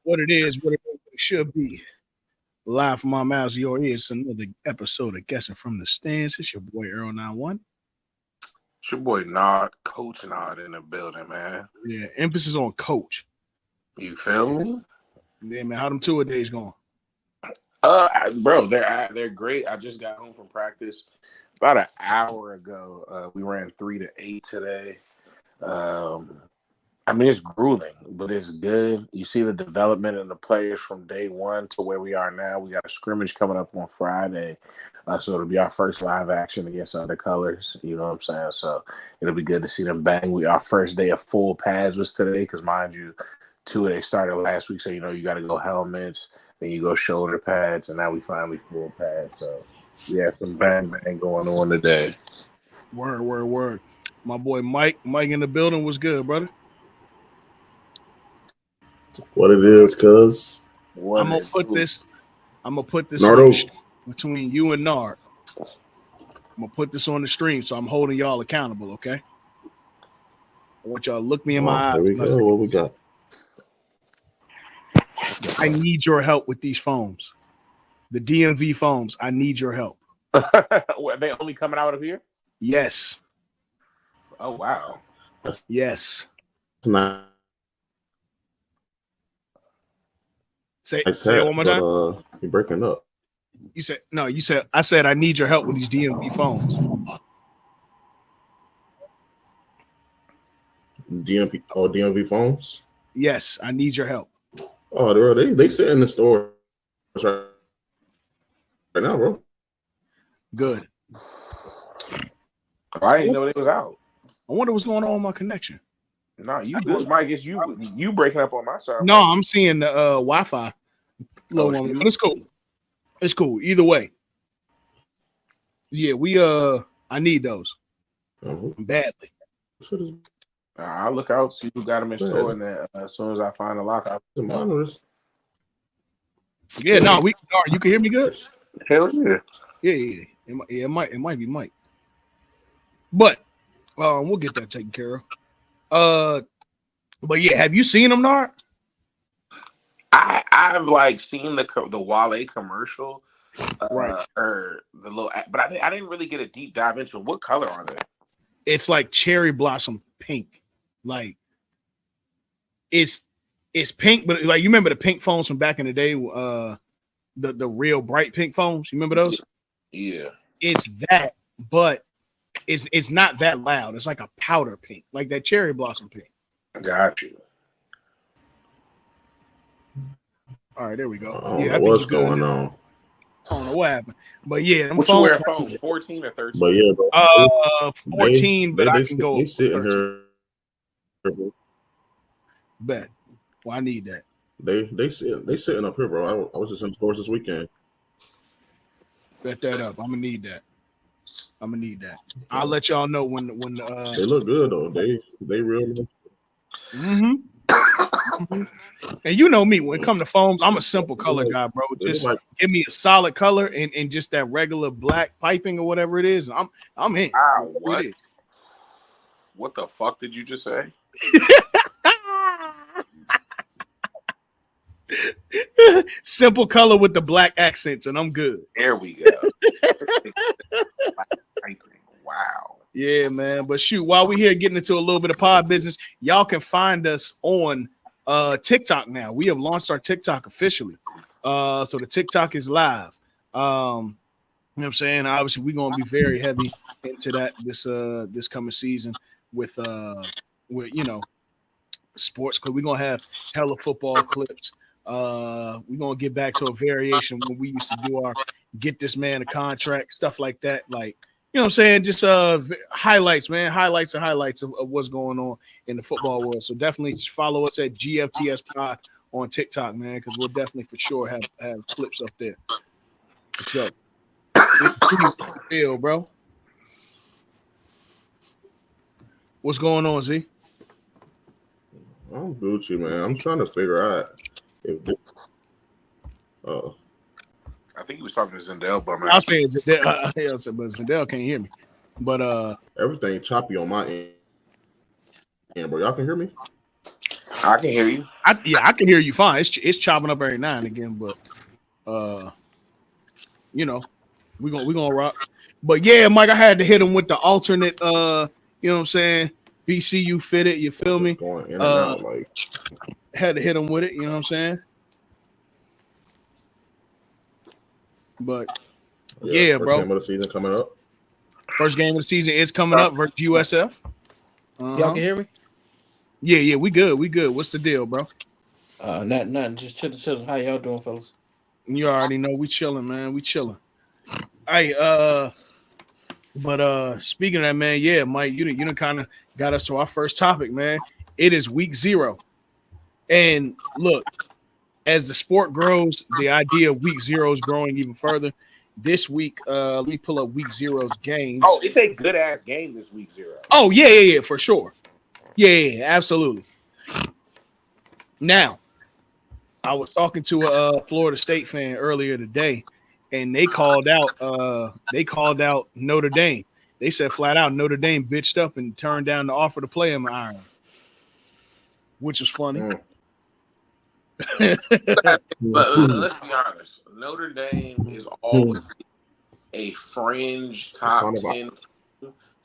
What it is, what it should be. Live from my mouths to your ears, another episode of Guessing from the Stands. It's your boy Earl 91. It's your boy Nod, Coach Nod in the building, man. Yeah, emphasis on coach. You feel me? Yeah, man. How them 2 days going? Bro, they're great. I just got home from practice about an hour ago. We ran 3 to 8 today. I mean, it's grueling, but it's good. You see the development in the players from day one to where we are now. We got a scrimmage coming up on Friday. So it'll be our first live action against other colors. You know what I'm saying? So it'll be good to see them bang. Our first day of full pads was today because, mind you, 2 of they started last week. So, you got to go helmets, then you go shoulder pads, and now we finally full pads. So we have some bang going on today. Word. My boy Mike in the building was good, brother. What it is, cuz. I'm gonna put this Nardo. between you and Nard. I'm gonna put this on the stream, so I'm holding y'all accountable, okay? I want y'all to look me in my eyes. Here we go. What we got? I need your help with these foams. The DMV foams. I need your help. Are they only coming out of here? Yes. Oh, wow. Yes. It's not. Say it one more time. You're breaking up. I said I need your help with these DMV phones. DMV phones? Yes, I need your help. Oh, they sit in the store right now, bro. Good. I didn't know they was out. I wonder what's going on with my connection. No, you good, Mike. It's you breaking up on my side. No, I'm seeing the Wi-Fi. But it's cool. It's cool. Either way. Yeah, I need those badly. I'll look out, see who got them in store, and then as soon as I find a lock, Yeah, no, you can hear me good. Hell yeah. Yeah. It might be Mike, but we'll get that taken care of. But yeah, have you seen them, Nard? I've seen the Wale commercial, right? Or the little, but I didn't really get a deep dive into it. What color are they? It's like cherry blossom pink, like it's pink, but like you remember the pink phones from back in the day, the real bright pink phones. You remember those? Yeah, it's that, but it's not that loud. It's like a powder pink, like that cherry blossom pink. Got you. All right, there we go. I don't know what's going on. I don't know what happened, but yeah, what you wear phones? 14 or 13? But yeah, 14. But I can go. They sitting here. Bet. Well, I need that. They sitting up here, bro. I was just in stores this weekend. Bet that up. I'm gonna need that. I'll let y'all know when they look good though. They real nice. Mm-hmm. And you know me, when it comes to foams, I'm a simple color guy, bro. Just give me a solid color and just that regular black piping or whatever it is. I'm in. What the fuck did you just say? Simple color with the black accents, and I'm good. There we go. Wow. Yeah, man. But shoot, while we're here getting into a little bit of pod business, y'all can find us on TikTok now. We have launched our TikTok officially. So the TikTok is live. You know what I'm saying? Obviously, we're gonna be very heavy into that this coming season with sports, because we're gonna have hella football clips. We're gonna get back to a variation when we used to do our get this man a contract, stuff like that. Like, you know what I'm saying? Just highlights, man. Highlights of what's going on in the football world. So definitely follow us at G.F.T.S pod on TikTok, man, because we'll definitely for sure have clips up there. For sure. It's bro. What's going on, Z? I'm Gucci, man. I'm trying to figure out if this. I think he was talking to Zendel, but I was saying Zendel, but Zendel can't hear me. But everything choppy on my end, bro. Y'all can hear me? I can hear you. I can hear you fine. It's chopping up every now and again, but you know, we gonna rock. But yeah, Mike, I had to hit him with the alternate. You know what I'm saying? BCU fitted. You feel Just me? going in and out. Like Had to hit him with it. You know what I'm saying? But yeah, first bro. game of the season coming up. First game of the season is coming up versus USF. Y'all can hear me? Yeah, we good. We good. What's the deal, bro? Nothing. Just chilling. How y'all doing, fellas? You already know we chilling, man. We chilling. Hey, but speaking of that, man, yeah, Mike, you done kind of got us to our first topic, man. It is week 0. And look, as the sport grows, the idea of week 0 is growing even further. This week, let me pull up week 0's games. Oh, it's a good ass game this week 0. Oh, yeah, for sure. Yeah, absolutely. Now, I was talking to a Florida State fan earlier today, and they called out Notre Dame. They said flat out Notre Dame bitched up and turned down the offer to play in Ireland, which is funny. But let's be honest, Notre Dame is always a fringe top 10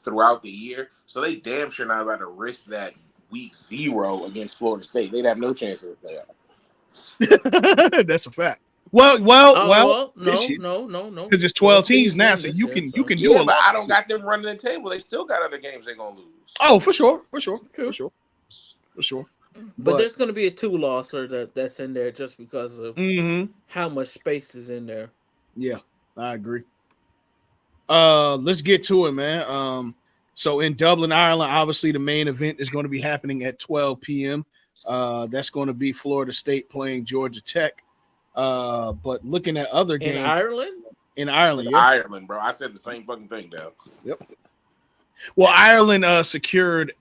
throughout the year, so they damn sure not about to risk that week 0 against Florida State. They'd have no chance of the playoff. That's a fact. Well, no, because it's 12 teams now, so you can do a lot. But I don't got them running the table. They still got other games they're gonna lose. Oh, for sure. But there's going to be a 2-losser that's in there just because of how much space is in there. Yeah, I agree. Let's get to it, man. So in Dublin, Ireland, obviously the main event is going to be happening at 12 p.m. That's going to be Florida State playing Georgia Tech. But looking at other games in Ireland, bro. I said the same fucking thing, though. Yep. Well, Ireland secured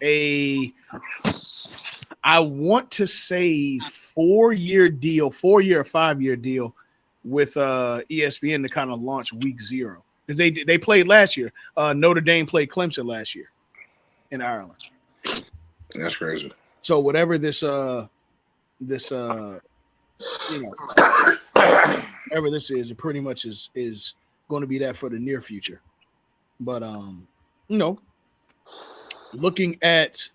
I want to say 4-year deal, 4-year or 5-year deal with ESPN to kind of launch week 0 because they played last year. Notre Dame played Clemson last year in Ireland. That's crazy. So whatever this whatever this is, it pretty much is going to be that for the near future. But looking at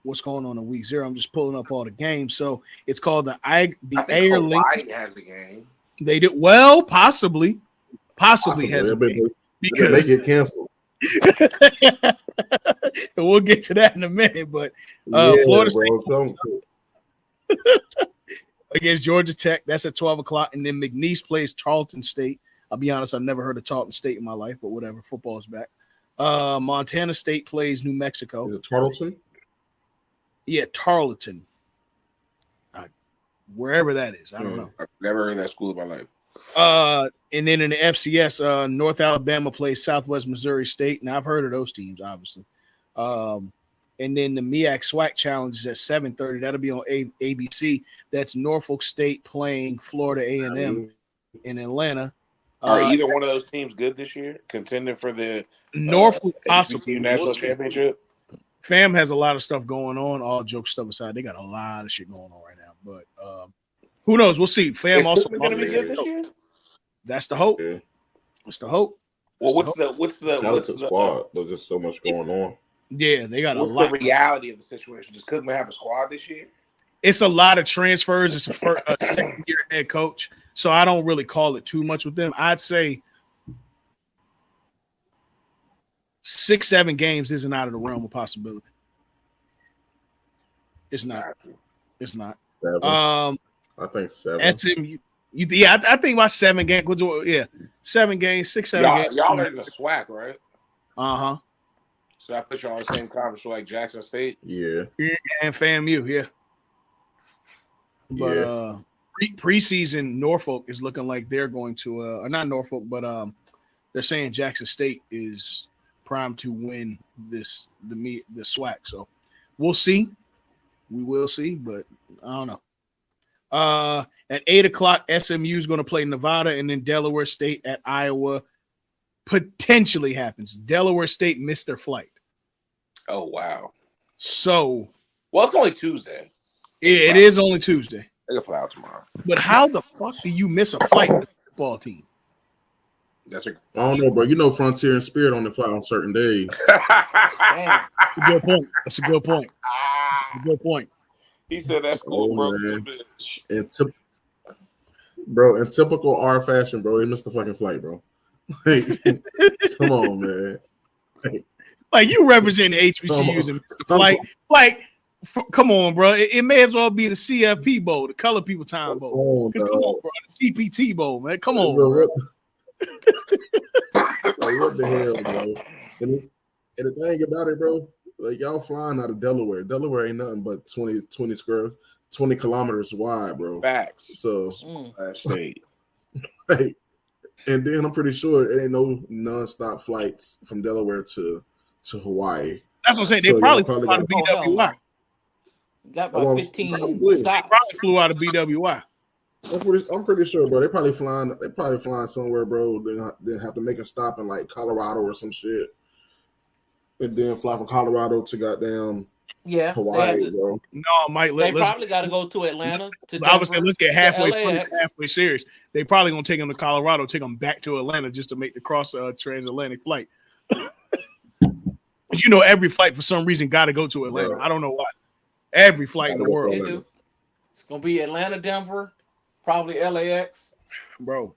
what's going on in week 0, I'm just pulling up all the games. So it's called the Airlink. Hawaii has a game. They did well, possibly has a game because they get canceled. We'll get to that in a minute. But Florida State against Georgia Tech, that's at 12 o'clock, and then McNeese plays Tarleton State. I'll be honest, I've never heard of Tarleton State in my life, but whatever. Football's back. Montana State plays New Mexico. Is it Tarleton? Yeah, Tarleton. Wherever that is. I don't know. I've never heard of that school in my life. And then in the FCS, North Alabama plays Southwest Missouri State. Now, I've heard of those teams, obviously. And then the MEAC SWAC Challenge is at 7:30. That'll be on ABC. That's Norfolk State playing Florida A&M in Atlanta. Are either one of those teams good this year? Contending for the Norfolk possibly national championship? Fam has a lot of stuff going on. All jokes stuff aside, they got a lot of shit going on right now. But who knows? We'll see. Fam is also going to be good this year. That's the hope. Yeah. What's the hope? Well, what's the talented squad? There's just so much going on. Yeah, they got what's a lot. The reality of the situation? Does Cookman have a squad this year? It's a lot of transfers. It's a second-year head coach, so I don't really call it too much with them. I'd say 6-7 games isn't out of the realm of possibility. It's not. It's not. 7. I think 7. SMU. I think about 7 games. Yeah, 7 games, 6-7 games. Y'all are in the SWAC, right? Uh-huh. So I put y'all in the same conference with like Jackson State. Yeah. And FAMU, yeah. But preseason Norfolk is looking like they're going to or not Norfolk, but they're saying Jackson State is primed to win the SWAC. So we'll see. We will see, but I don't know. At 8 o'clock, SMU is going to play Nevada, and then Delaware State at Iowa potentially happens. Delaware State missed their flight. Oh, wow. So, well, it's only Tuesday. it is only Tuesday. They can fly out tomorrow. But how the fuck do you miss a flight as a football team? That's a. I don't know, bro. You know, Frontier and Spirit only fly on certain days. Damn. That's a good point. That's a good point. That's a good point. He said that's cool, bro. Man. In typical R fashion, bro, they missed the fucking flight, bro. Like, come on, man. Like you represent the HBCUs and the flight. Like, come on, bro. It may as well be the CFP Bowl, the Color People Time Bowl. Because come on, bro, the CPT Bowl, man. Come on, bro. Like, what the hell, bro? And the thing about it, bro, like y'all flying out of Delaware. Delaware ain't nothing but 20 kilometers wide, bro. Facts. So that's state. Like, and then I'm pretty sure it ain't no nonstop flights from Delaware to Hawaii. That's what I'm saying. They probably flew out of BWI. Got about 15 stops. They probably flew out of BWI. I'm pretty sure, bro. They probably flying somewhere, bro. Then have to make a stop in like Colorado or some shit, and then fly from Colorado to goddamn Hawaii, bro. No, Mike. They probably got to go to Atlanta. I was saying, let's get halfway serious. They probably gonna take them to Colorado, take them back to Atlanta just to make the cross transatlantic flight. But you know, every flight for some reason got to go to Atlanta. Bro. I don't know why. Every flight in the world. They do. It's gonna be Atlanta, Denver, probably LAX, bro.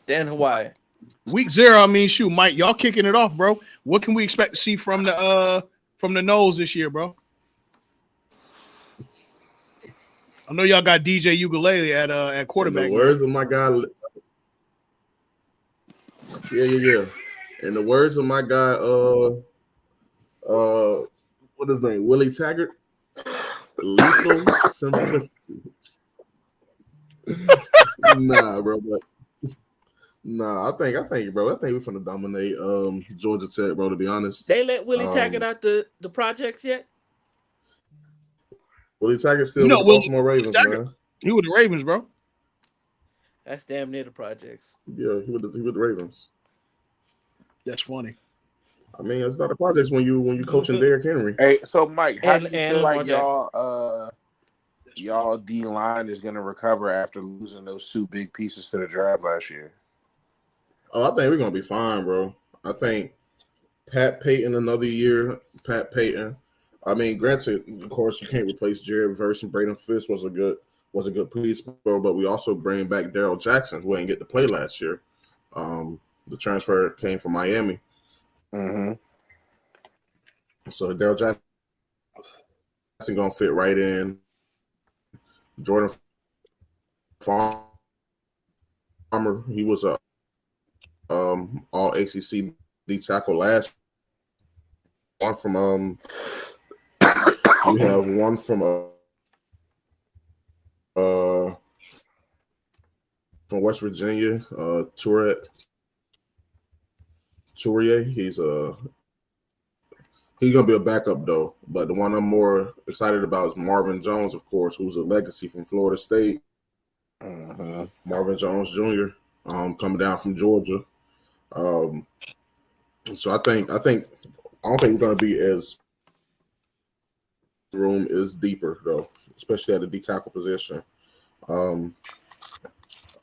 Then Hawaii. Week 0. I mean, shoot, Mike, y'all kicking it off, bro. What can we expect to see from the nose this year, bro? I know y'all got DJ Ukulele at quarterback. In the words of my guy, yeah. In the words of my guy, what is his name? Willie Taggart. Lethal simplicity. Nah, bro. I think we're finna dominate Georgia Tech, bro. To be honest, they let Willie Taggart out the projects yet? Willie Taggart still with the Baltimore Ravens, man. He with the Ravens, bro. That's damn near the projects. Yeah, he with the Ravens. That's funny. I mean, it's not a projects when you coaching Derrick Henry. Hey, so Mike, how do you feel like y'all D line is gonna recover after losing those 2 big pieces to the draft last year? Oh, I think we're gonna be fine, bro. I think Pat Payton another year. Pat Payton. I mean, granted, of course, you can't replace Jared Verse and Braden Fisk was a good piece, bro. But we also bring back Darrell Jackson, who didn't get to play last year. The transfer came from Miami. Mm-hmm. So Darrell Jackson gonna fit right in. Jordan Farmer, he was a all ACC D tackle last. One from we have one from West Virginia, Tourier. He's gonna be a backup though. But the one I'm more excited about is Marvin Jones, of course, who's a legacy from Florida State. Marvin Jones Jr. Coming down from Georgia. So I don't think we're gonna be as room is deeper though, especially at the D tackle position.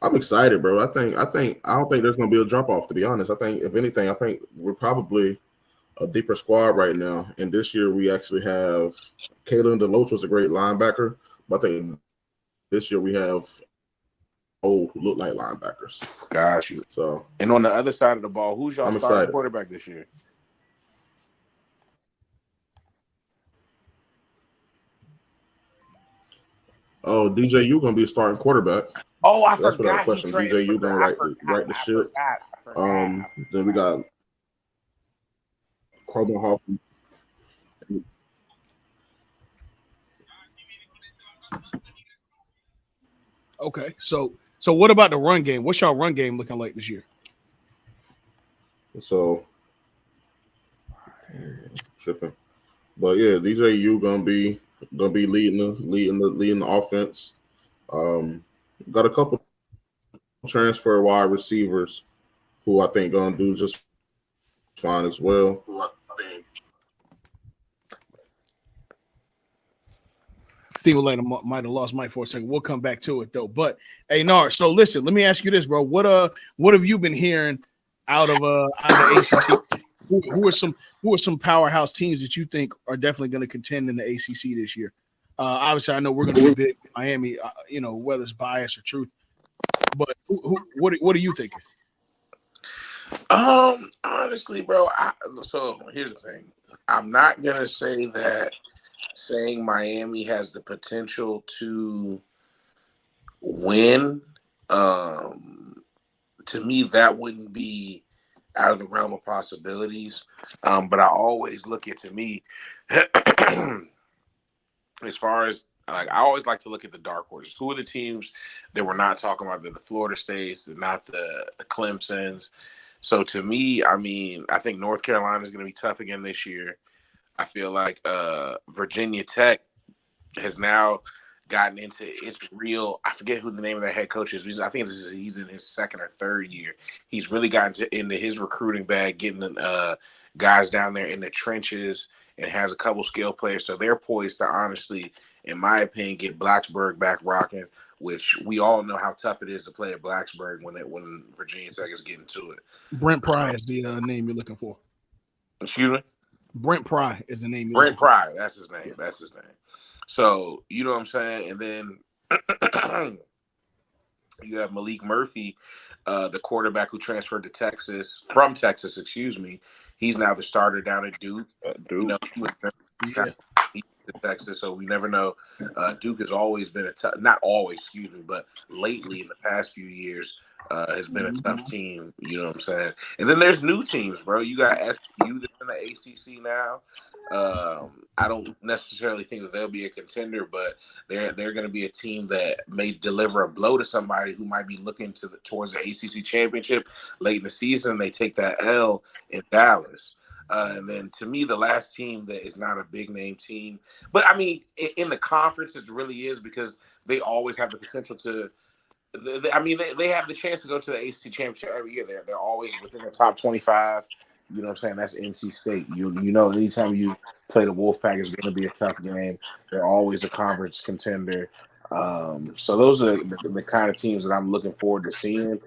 I'm excited, bro. I don't think there's gonna be a drop off. To be honest, I think if anything, we're probably a deeper squad right now. And this year we actually have Kalen DeLoach was a great linebacker, but I think this year we have who look like linebackers. Got you. So, and on the other side of the ball, who's y'all starting quarterback this year? Oh, DJU gonna be a starting quarterback. Oh, that's without a question. DJU gonna right the ship. Then we got Corbin Hoffman. Okay, so what about the run game? What's y'all run game looking like this year? So tripping, but yeah, DJU gonna be leading the offense. Got a couple transfer wide receivers who I think gonna do just fine as well. think we might have lost Mike for a second. We'll come back to it though. But hey, Nar, so listen, let me ask you this, bro. What have you been hearing out of the ACC? Who are some powerhouse teams that you think are definitely going to contend in the ACC this year? Obviously, I know we're going to be big Miami, whether it's bias or truth. But what are you thinking? Honestly, bro. So here's the thing. I'm not gonna say that saying Miami has the potential to win. To me, that wouldn't be out of the realm of possibilities. But I always look at, to me, as far as like, I always like to look at the dark horses. Who are the teams that we're not talking about? They're the Florida States, they're not the Clemsons. So to me, I mean, I think North Carolina is going to be tough again this year. I feel like Virginia Tech has now gotten into its real. I forget who the name of their head coach is. I think he's in his second or third year. He's really gotten into his recruiting bag, getting guys down there in the trenches, and has a couple skill players. So they're poised to, honestly, in my opinion, get Blacksburg back rocking. Which we all know how tough it is to play at Blacksburg when Virginia Tech is getting to it. Brent Pry is the name you're looking for. Excuse me? Brent Pry is the name you're Brent looking for. Pry, that's his name. That's his name. So, you know what I'm saying? And then you have Malik Murphy, the quarterback who transferred to Texas, from Texas, excuse me. He's now the starter down at Duke. You know, he was to Texas, so we never know. Duke has always been a tough, not always, excuse me, but lately in the past few years has been a tough team. You know what I'm saying? And then there's new teams, bro. You got SU that's in the ACC now. I don't necessarily think that they'll be a contender, but they're going to be a team that may deliver a blow to somebody who might be looking towards the ACC championship late in the season. They take that L in Dallas. And then, to me, the last team that is not a big name team, but I mean, in the conference, it really is, because they always have the potential to. I mean, they have the chance to go to the ACC championship every year. They're always within the top 25. You know what I'm saying? That's NC State. You know, anytime you play the Wolfpack, it's going to be a tough game. They're always a conference contender. So those are the kind of teams that I'm looking forward to seeing.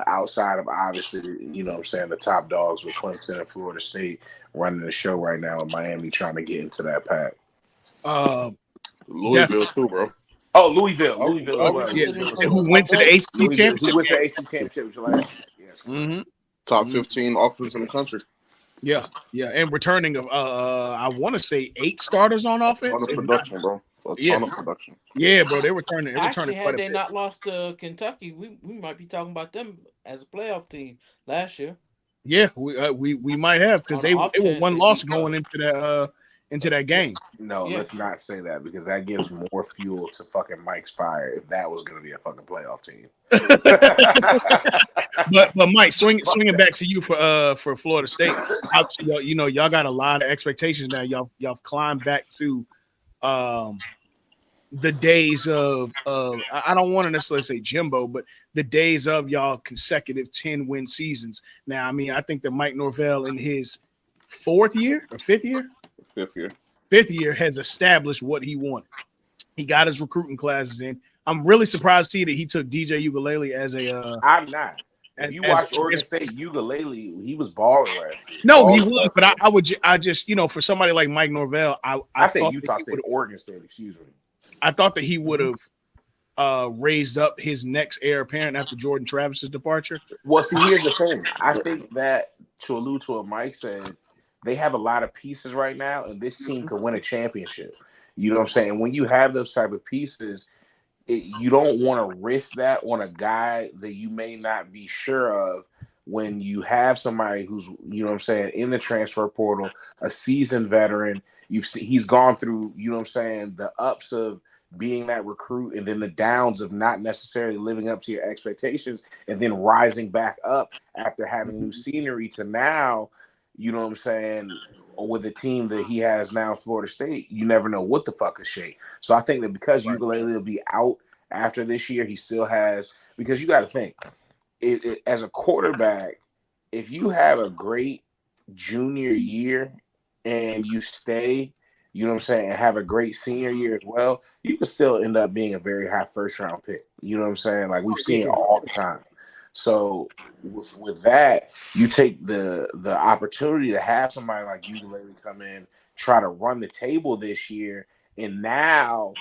Outside of, obviously, you know what I'm saying, the top dogs with Clemson and Florida State running the show right now, and Miami trying to get into that pack. Louisville too, bro. Oh, Louisville as well. Yeah, who went to the ACC championship? Who went to the ACC championship last year? Yes. Mm-hmm. Top 15 offense in the country. Yeah, and returning of I want to say 8 starters on offense. A ton of production, bro. A ton of production. Yeah, bro, they returning. Actually, had they not lost to Kentucky, we might be talking about them as a playoff team last year. Yeah, we might have, because they were one loss going into that game. No, let's not say that, because that gives more fuel to fucking Mike's fire if that was going to be a fucking playoff team. but Mike, swinging back to you for Florida State. You know, y'all got a lot of expectations now. Y'all climbed back to the days of I don't want to necessarily say Jimbo, but the days of y'all consecutive 10-win seasons. Now, I mean, I think that Mike Norvell in his fifth year has established what he wanted. He got his recruiting classes in. I'm really surprised to see that he took DJ Ugalele as a. I'm not. If you watch Oregon State Ugalele, he was balling last year. No, he was, but I just, you know, for somebody like Mike Norvell, I think Utah State, Oregon State, excuse me. I thought that he would have raised up his next heir apparent after Jordan Travis's departure. Well, see, here's the thing. I think that, to allude to what Mike said, they have a lot of pieces right now, and this team could win a championship. You know what I'm saying? When you have those type of pieces, you don't want to risk that on a guy that you may not be sure of. When you have somebody who's, you know what I'm saying, in the transfer portal, a seasoned veteran, he's gone through, you know what I'm saying, the ups of being that recruit, and then the downs of not necessarily living up to your expectations, and then rising back up after having new scenery to now, you know what I'm saying, with the team that he has now in Florida State, you never know what the fuck is shake. So I think that because Ugalele will be out after this year, he still has, because you got to think, as a quarterback, if you have a great junior year and you stay, you know what I'm saying, and have a great senior year as well, you can still end up being a very high first round pick. You know what I'm saying? Like we've seen it all the time. So with that, you take the opportunity to have somebody like Ukulele come in, try to run the table this year, and now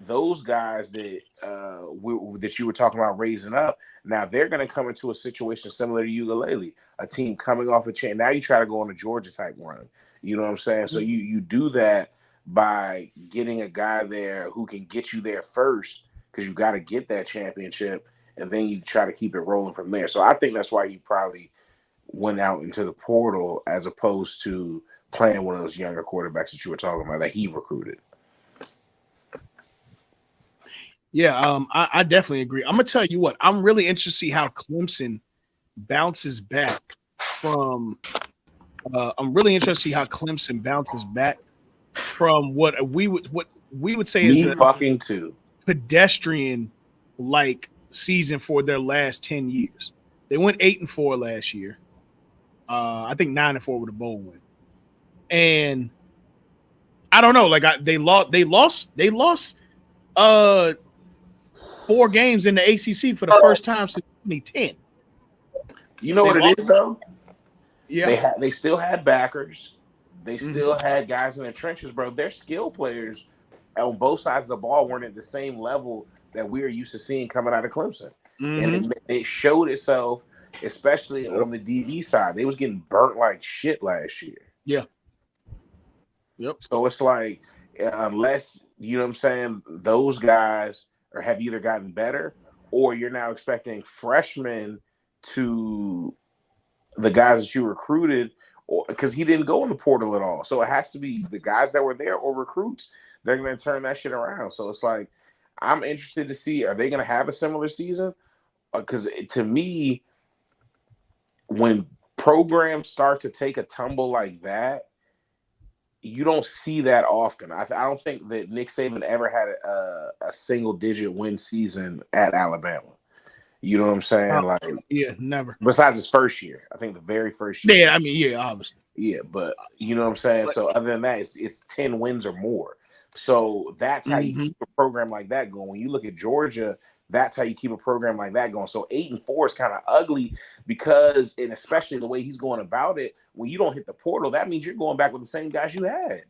those guys that that you were talking about raising up, now they're going to come into a situation similar to Ukulele, a team coming off a chain. Now you try to go on a Georgia type run. You know what I'm saying? So you do that by getting a guy there who can get you there first, because you got to get that championship, and then you try to keep it rolling from there. So I think that's why you probably went out into the portal as opposed to playing one of those younger quarterbacks that you were talking about that he recruited. Yeah, I definitely agree. I'm gonna tell you what, I'm really interested to see how Clemson bounces back from. I'm really interested to see how Clemson bounces back from what we would say is a fucking too pedestrian like season for their last 10 years. They went 8-4 last year. I think 9-4 with a bowl win, and I don't know. Like they lost 4 games in the ACC for the first time since 2010. You know what it is though? Yeah, they still had backers. They still had guys in the trenches, bro. Their skill players on both sides of the ball weren't at the same level that we're used to seeing coming out of Clemson. And it showed itself, especially on the DB side. They was getting burnt like shit last year. Yeah. Yep. So it's like, unless, you know what I'm saying, those guys have either gotten better, or you're now expecting freshmen to the guys that you recruited, or because he didn't go in the portal at all. So it has to be the guys that were there or recruits. They're going to turn that shit around. So it's like, I'm interested to see, are they going to have a similar season? Because to me, when programs start to take a tumble like that, you don't see that often. I don't think that Nick Saban ever had a single-digit win season at Alabama. You know what I'm saying? Never. Besides his first year, I think the very first year. Yeah, I mean, yeah, obviously. Yeah, but you know what I'm saying? So other than that, it's 10 wins or more. So that's how you keep a program like that going. When you look at Georgia, that's how you keep a program like that going. So 8-4 is kind of ugly because, and especially the way he's going about it, when you don't hit the portal, that means you're going back with the same guys you had.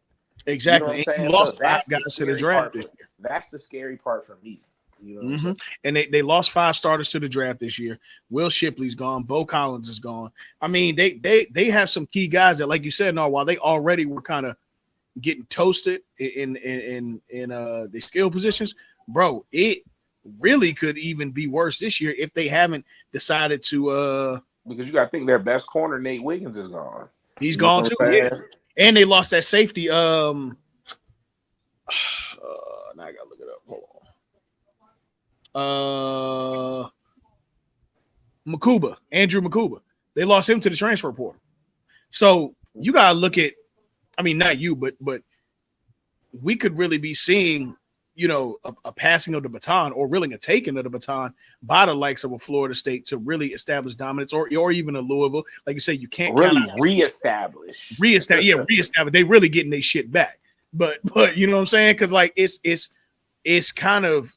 Exactly. You know what I'm saying? You lost So 5 guys to the draft this year. That's the scary part for me. You know what I'm saying? And they lost 5 starters to the draft this year. Will Shipley's gone. Bo Collins is gone. I mean, they have some key guys that, like you said, while they already were kind of getting toasted in the skill positions, bro, it really could even be worse this year if they haven't decided to because you got to think their best corner, Nate Wiggins, is gone. He's gone too. Yeah. And they lost that safety. Now I gotta look it up. Hold on. Andrew Makuba. They lost him to the transfer portal. So you gotta look at, I mean, not you, but we could really be seeing, a passing of the baton, or really a taking of the baton by the likes of a Florida State to really establish dominance, or even a Louisville. Like you say, you can't really reestablish. They really getting their shit back. But you know what I'm saying? Because like it's kind of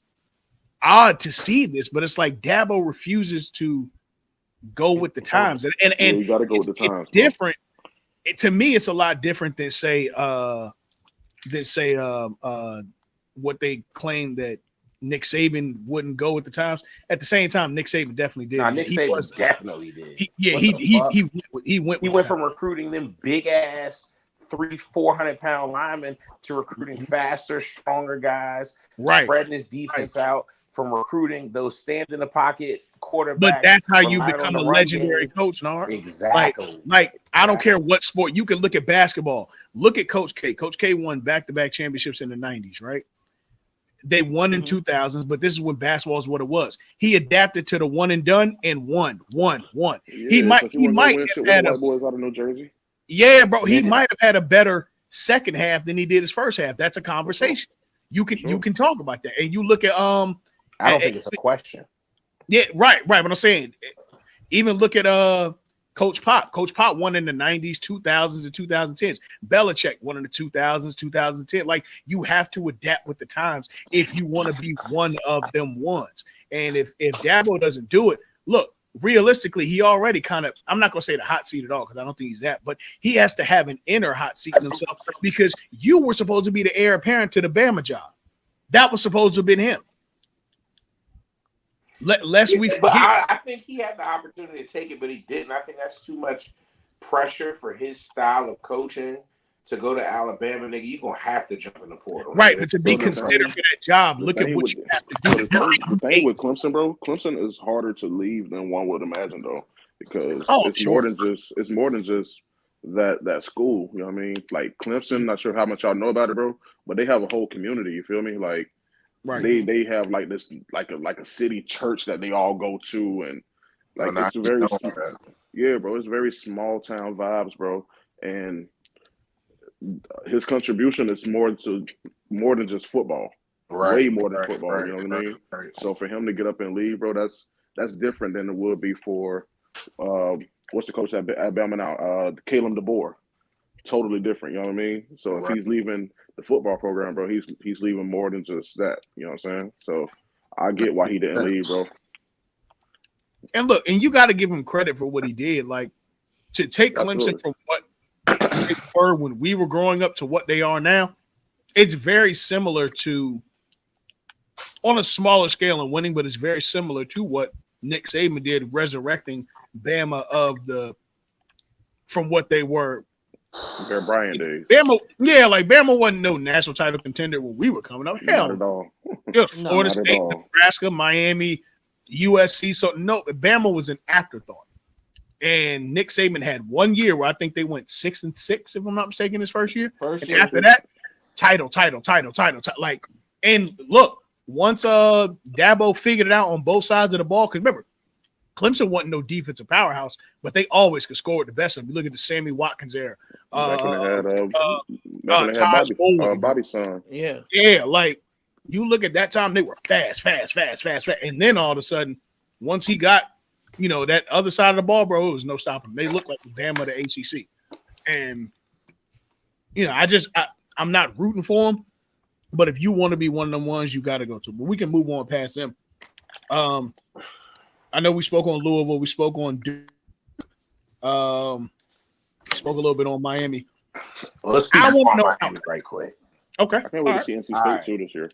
odd to see this, but it's like Dabo refuses to go with the times, and you got to go with the times. It's different. To me, it's a lot different than say what they claim that Nick Saban wouldn't go with the times. At the same time, Nick Saban definitely did. Nick Saban definitely did. He went from recruiting them big ass 300-400 pound linemen to recruiting faster, stronger guys, right? Spreading his defense out, from recruiting those stand in the pocket quarterbacks. But that's how you become a legendary coach, Nar. Exactly. Like I don't care what sport. You can look at basketball. Look at Coach K. Coach K won back-to-back championships in the 90s, right? They won in 2000s, but this is when basketball is what it was. He adapted to the one and done and won. Yeah, he might have had white boys out of New Jersey. Yeah, bro. He might have had a better second half than he did his first half. That's a conversation. You can talk about that. And you look at I don't think it's a question. Yeah, right. But I'm saying, even look at Coach Pop won in the 90s, 2000s, and 2010s. Belichick won in the 2000s, 2010. Like, you have to adapt with the times if you want to be one of them ones. And if Dabo doesn't do it, look, realistically, he already kind of, I'm not going to say the hot seat at all because I don't think he's that, but he has to have an inner hot seat in himself because you were supposed to be the heir apparent to the Bama job. That was supposed to have been him. Lest we forget. But I think he had the opportunity to take it, but he didn't. I think that's too much pressure for his style of coaching to go to Alabama. Nigga, you're going to have to jump in the portal. Right, nigga. but to be considered for that job, look at what you have to do. The thing with Clemson, bro, Clemson is harder to leave than one would imagine, though, because it's more than just that school. You know what I mean? Like Clemson, not sure how much y'all know about it, bro, but they have a whole community. You feel me? Like they have like this like a city church that they all go to, and like it's very bro. It's very small town vibes, bro, and his contribution is more than just football. Way more than football, you know what I mean? So for him to get up and leave, bro, that's different than it would be for what's the coach at Bama now? Caleb DeBoer. Totally different, you know what I mean? So if he's leaving the football program, bro, he's leaving more than just that. You know what I'm saying? So I get why he didn't leave, bro. And look, and you got to give him credit for what he did. Like, to take Clemson from what they were when we were growing up to what they are now, it's very similar to, on a smaller scale and winning, but it's very similar to what Nick Saban did, resurrecting Bama from what they were. Bear Bryant days. Bama wasn't no national title contender when we were coming up. Hell, not at all. Florida State, Nebraska, Miami, USC. So no, Bama was an afterthought. And Nick Saban had 1 year where I think they went 6-6, if I'm not mistaken, his first year. After that, title. Like, and look, once Dabo figured it out on both sides of the ball, because remember, Clemson wasn't no defensive powerhouse, but they always could score with the best of them. You look at the Sammy Watkins era. Back when they had Bobby's son. Yeah, like, you look at that time, they were fast. And then all of a sudden, once he got, that other side of the ball, bro, it was no stopping. They looked like the Bama of the ACC. And, I'm not rooting for him, but if you want to be one of them ones, you got to go to. But we can move on past them. I know we spoke on Louisville. We spoke on Duke. Spoke a little bit on Miami. Let's I want to know Miami right quick. Okay. I can't wait to see NC State too this year.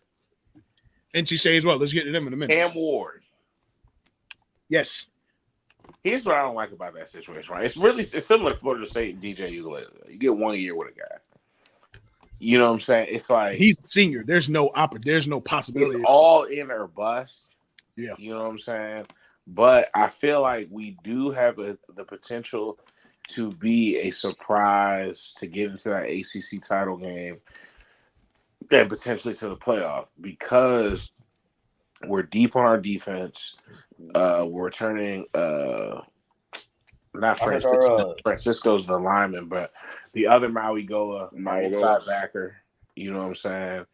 NC State as well. Let's get to them in a minute. Cam Ward. Yes. Here's what I don't like about that situation, right? It's similar to Florida State and DJ Uiagalelei. You get 1 year with a guy. You know what I'm saying? It's like he's a senior. There's no possibility. It's all in or bust. Yeah. You know what I'm saying? But I feel like we do have the potential to be a surprise to get into that ACC title game and potentially to the playoff because we're deep on our defense. We're returning not Francisco. Francisco's the lineman, but the other Maui Goa, inside backer. You know what I'm saying?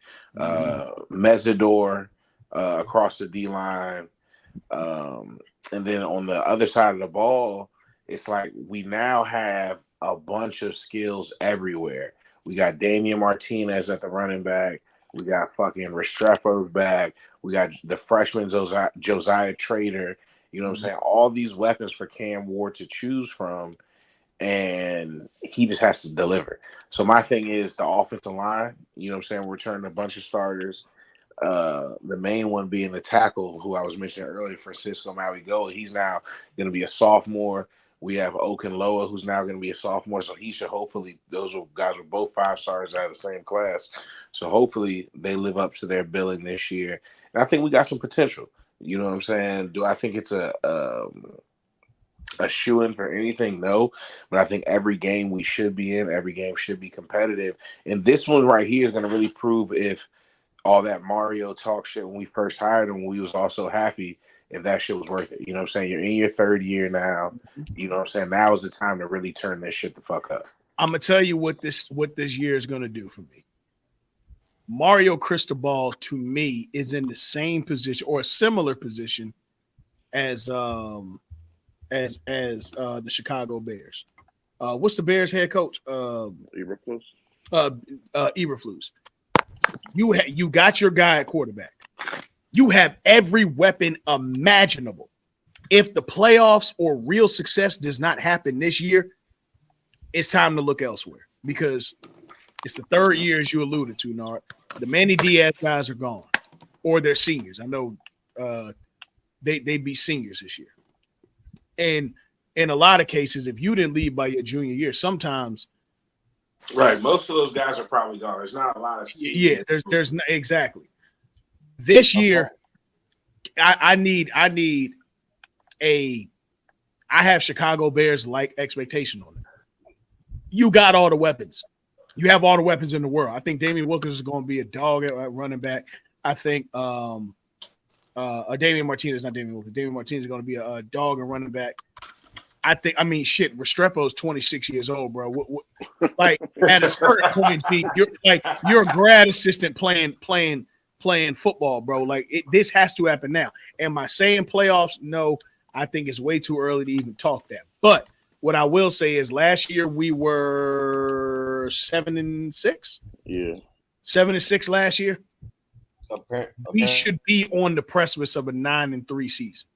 Mesidor across the D line. And then on the other side of the ball, it's like we now have a bunch of skills everywhere. We got Damian Martinez at the running back. We got fucking Restrepo's back. We got the freshman Josiah Trader. You know what I'm saying? All these weapons for Cam Ward to choose from, and he just has to deliver. So my thing is the offensive line. You know what I'm saying? We're returning a bunch of starters. The main one being the tackle, who I was mentioning earlier, Francisco Maui Goa. He's now going to be a sophomore. We have Okunloa, who's now going to be a sophomore. So he should hopefully, those guys were both 5-stars out of the same class. So hopefully they live up to their billing this year. And I think we got some potential. You know what I'm saying? Do I think it's a shoo-in for anything? No. But I think every game we should be in, every game should be competitive. And this one right here is going to really prove if all that Mario talk shit when we first hired him, we was also happy if that shit was worth it. You know what I'm saying? You're in your third year now. You know what I'm saying? Now is the time to really turn this shit the fuck up. I'm going to tell you what this year is going to do for me. Mario Cristobal, to me, is in the same position or a similar position as as the Chicago Bears. What's the Bears head coach? Eberflus. Eberflus. You got your guy at quarterback. You have every weapon imaginable. If the playoffs or real success does not happen this year, it's time to look elsewhere because it's the third year, as you alluded to, Nard. The Manny Diaz guys are gone, or they're seniors. I know they'd be seniors this year. And in a lot of cases, if you didn't leave by your junior year, sometimes right, most of those guys are probably gone. There's not a lot of seniors. There's exactly. This year, I have Chicago Bears like expectation on it. You got all the weapons. You have all the weapons in the world. I think Damian Wilkins is going to be a dog at running back. I think Damian Martinez, not Damian Wilkins. Damian Martinez is going to be a dog and running back. Restrepo's 26 years old, bro. Like at a certain point, you're a grad assistant playing football, bro. Like this has to happen now. Am I saying playoffs? No, I think it's way too early to even talk that. But what I will say is last year we were 7-6. Yeah. 7-6 last year. Okay. We should be on the precipice of a 9-3 season.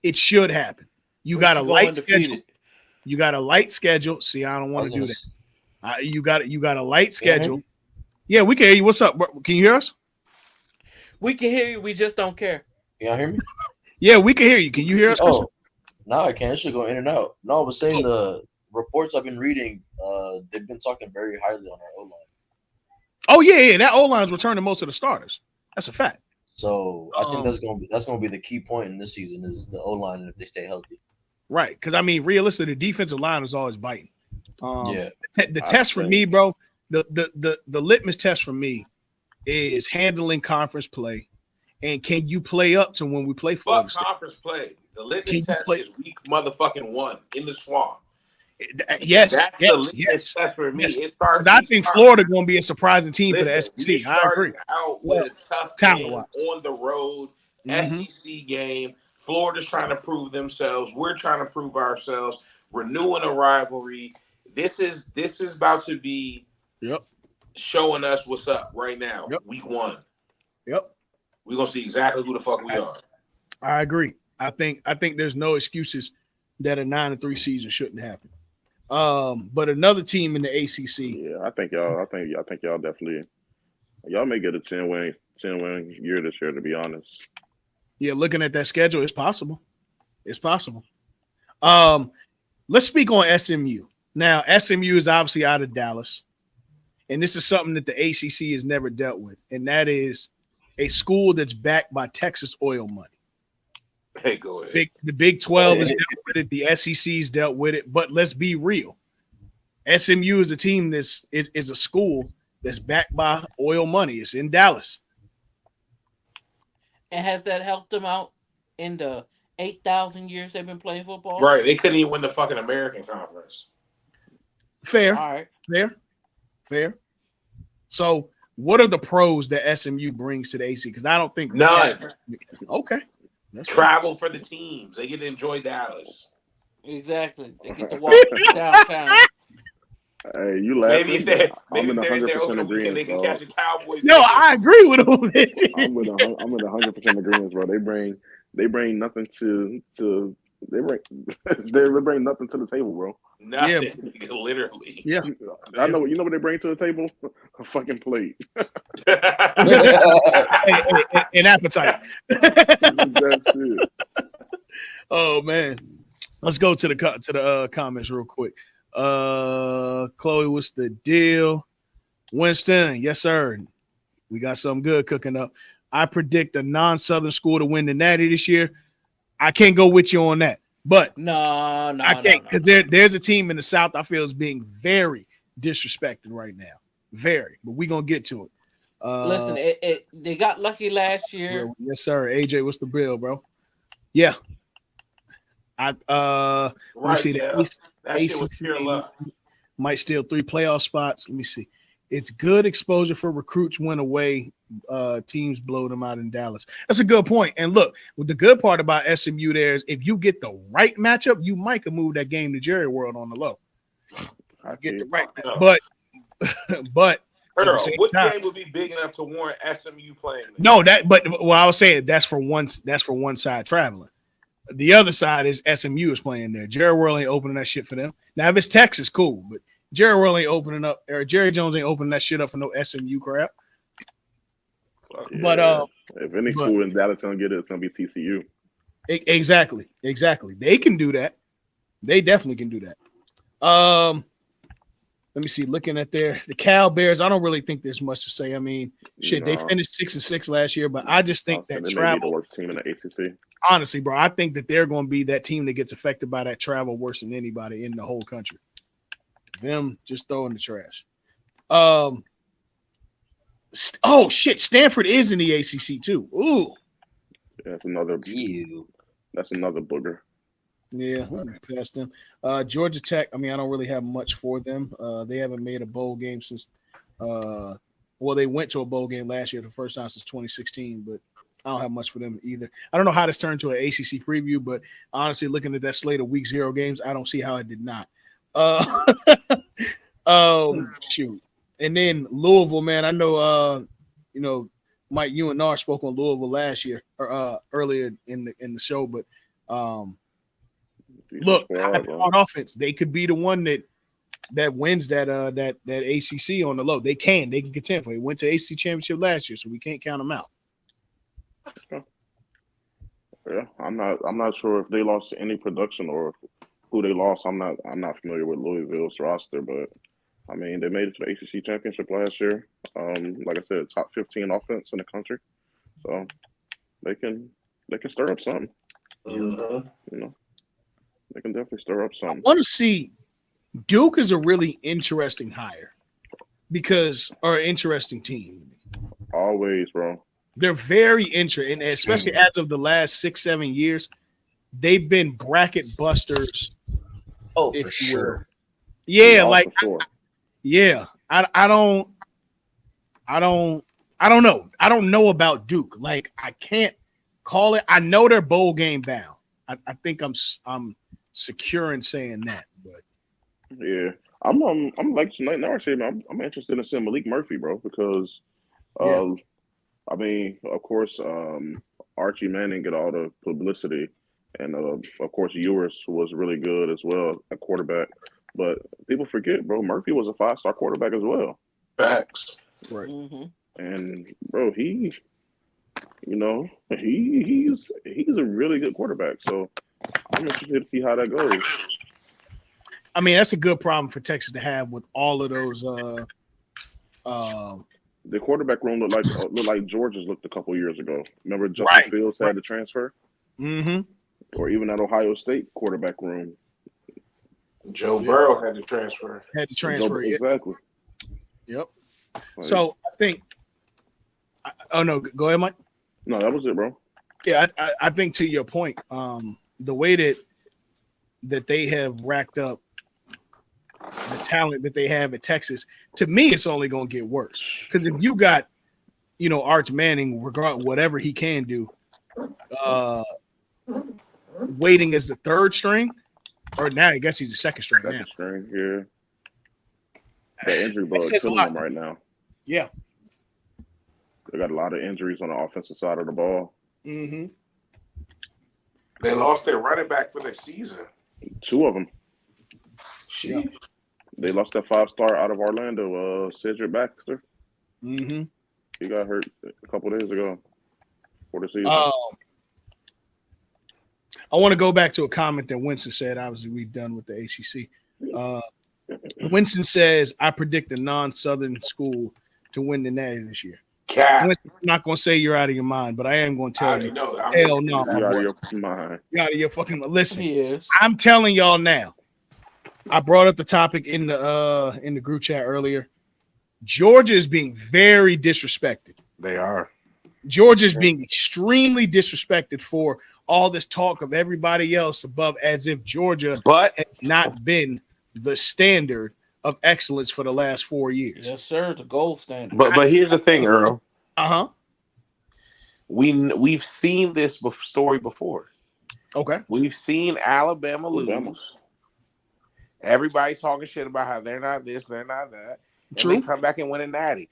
It should happen. You got a light schedule. You got a light schedule. See, I don't want to do that. You got a light schedule. Yeah, we can hear you. What's up? Can you hear us? We can hear you. We just don't care. Y'all hear me? Yeah, we can hear you. Can you hear us? Oh, no, I can't. It should go in and out. No, I was saying the reports I've been reading, they've been talking very highly on our O-line. Oh, yeah. That O-line's returning most of the starters. That's a fact. So I think that's gonna be the key point in this season is the O-line and if they stay healthy. Right. Because realistically, the defensive line is always biting. Yeah. The test for me, bro, the litmus test for me is handling conference play. And can you play up to when we play Florida State? Conference play. The litmus test is week motherfucking 1 in the swamp. Yes, that's the litmus test for me. It starts. I think Florida going to be a surprising team for the SEC. I agree. Out with a tough game on the road, SEC game. Florida's trying to prove themselves. We're trying to prove ourselves. Renewing a rivalry. This is about to be showing us what's up right now. Week 1. Yep. We're gonna see exactly who the fuck we are. I agree. I think there's no excuses that a 9-3 season shouldn't happen. But another team in the ACC. Yeah, I think y'all definitely may get a 10-win year this year, to be honest. Yeah, looking at that schedule, it's possible. It's possible. Let's speak on SMU. Now, SMU is obviously out of Dallas, and this is something that the ACC has never dealt with, and that is a school that's backed by Texas oil money. Hey, go ahead. The Big 12 has dealt with it. The SEC's dealt with it. But let's be real. SMU is a team is a school that's backed by oil money. It's in Dallas. And has that helped them out in the 8,000 years they've been playing football? Right. They couldn't even win the fucking American Conference. Fair. All right. Fair. So what are the pros that SMU brings to the AC? Because I don't think none. Okay. Travel for the teams. They get to enjoy Dallas. Exactly. They get to walk downtown. Hey, you laughing? Maybe they're over the weekend. They can catch the Cowboys. No, I agree with him. I'm with 100% agreement, bro. They bring nothing to they bring nothing to the table, bro. Nothing, literally. Yeah, I know. You know what they bring to the table? A fucking plate. An appetite. That's it. Oh man, let's go to the comments real quick. Chloe, what's the deal? Winston, yes sir. We got something good cooking up. I predict a non-Southern school to win the Natty this year. I can't go with you on that. But no, I can't because there's a team in the South I feel is being very disrespected right now. Very, but we're gonna get to it. Listen, they got lucky last year. Yes, sir. AJ, what's the bill, bro? Yeah. Let me see that. ACC might steal 3 playoff spots. Let me see. It's good exposure for recruits win away teams blow them out in Dallas. That's a good point. And look, the good part about SMU there is if you get the right matchup, you might can move that game to Jerry World on the low. Get the right, but Earl, what time, game would be big enough to warrant SMU playing this? No, I was saying that's for one side traveling. The other side is SMU is playing there. Jerry World ain't opening that shit for them. Now if it's Texas, cool, but Jerry World ain't opening up, or Jerry Jones ain't opening that shit up for no SMU crap. Yeah. But if any school in Dallas gonna get it, it's gonna be TCU. Exactly. They can do that. They definitely can do that. Let me see. Looking at the Cal Bears, I don't really think there's much to say. I mean, they finished 6-6 last year, but I just think that travel. May be the worst team in the ACC. Honestly, bro, I think that they're going to be that team that gets affected by that travel worse than anybody in the whole country. Them just throwing the trash. Oh shit! Stanford is in the ACC too. Ooh, that's another. That's another booger. Yeah, we'll be past them. Georgia Tech. I mean, I don't really have much for them. They haven't made a bowl game since. They went to a bowl game last year, the first time since 2016, but I don't have much for them either. I don't know how this turned to an ACC preview, but honestly, looking at that slate of Week 0 games, I don't see how it did not. Shoot. And then Louisville, man. I know, Mike, you and Nar spoke on Louisville last year or earlier in the show, but look, on offense, they could be the one that wins that ACC on the low. They can contend for it. They went to ACC championship last year, so we can't count them out. Yeah, I'm not sure if they lost any production or who they lost. I'm not familiar with Louisville's roster, but I mean they made it to the ACC championship last year. Like I said, top 15 offense in the country, so they can stir up something. They can definitely stir up something. I want to see. Duke is a really interesting hire or interesting team. Always, bro. They're very interesting, and especially as of the last 6-7 years, they've been bracket busters. Oh, for sure. Yeah, like yeah. I don't know. I don't know about Duke. Like I can't call it. I know they're bowl game bound. I think I'm secure in saying that, but yeah, I'm like now I'm interested in seeing Malik Murphy, bro, because I mean, of course, Archie Manning get all the publicity, and of course, Ewers was really good as well at quarterback. But people forget, bro, Murphy was a 5-star quarterback as well. Facts, right? And bro, he's a really good quarterback. So I'm interested to see how that goes. I mean, that's a good problem for Texas to have with all of those. The quarterback room looked like Georgia's looked a couple years ago. Remember Justin Fields had to transfer? Mm-hmm. Or even at Ohio State quarterback room. Joe Burrow had to transfer. Exactly. Yep. So I think no, go ahead, Mike. No, that was it, bro. Yeah, I think to your point, the way that they have racked up the talent that they have at Texas, to me, it's only going to get worse. Because if you got, Arch Manning, regardless whatever he can do, waiting as the third string, or now I guess he's the second string. Second string, yeah. The injury bug killing them right now. Yeah. They got a lot of injuries on the offensive side of the ball. Mm-hmm. They lost their running back for the season. 2 of them. Yeah. They lost that 5-star out of Orlando, Cedric Baxter. Mm-hmm. He got hurt a couple days ago for the season. I want to go back to a comment that Winston said. Obviously, we've done with the ACC. Winston says, I predict a non-Southern school to win the Natty this year. I'm not going to say you're out of your mind, but I am going to tell you. Hell no. You're out of your mind. You're out of your fucking mind. Listen, Yes. I'm telling y'all now. I brought up the topic in the group chat earlier. Georgia is being very disrespected. They are. Georgia is being extremely disrespected for all this talk of everybody else above, as if Georgia has not been the standard of excellence for the last 4 years. Yes, sir. The gold standard. But here's the thing, Earl. We've seen this story before. Okay. We've seen Alabama lose. Everybody talking shit about how they're not this, they're not that, and they come back and win a natty.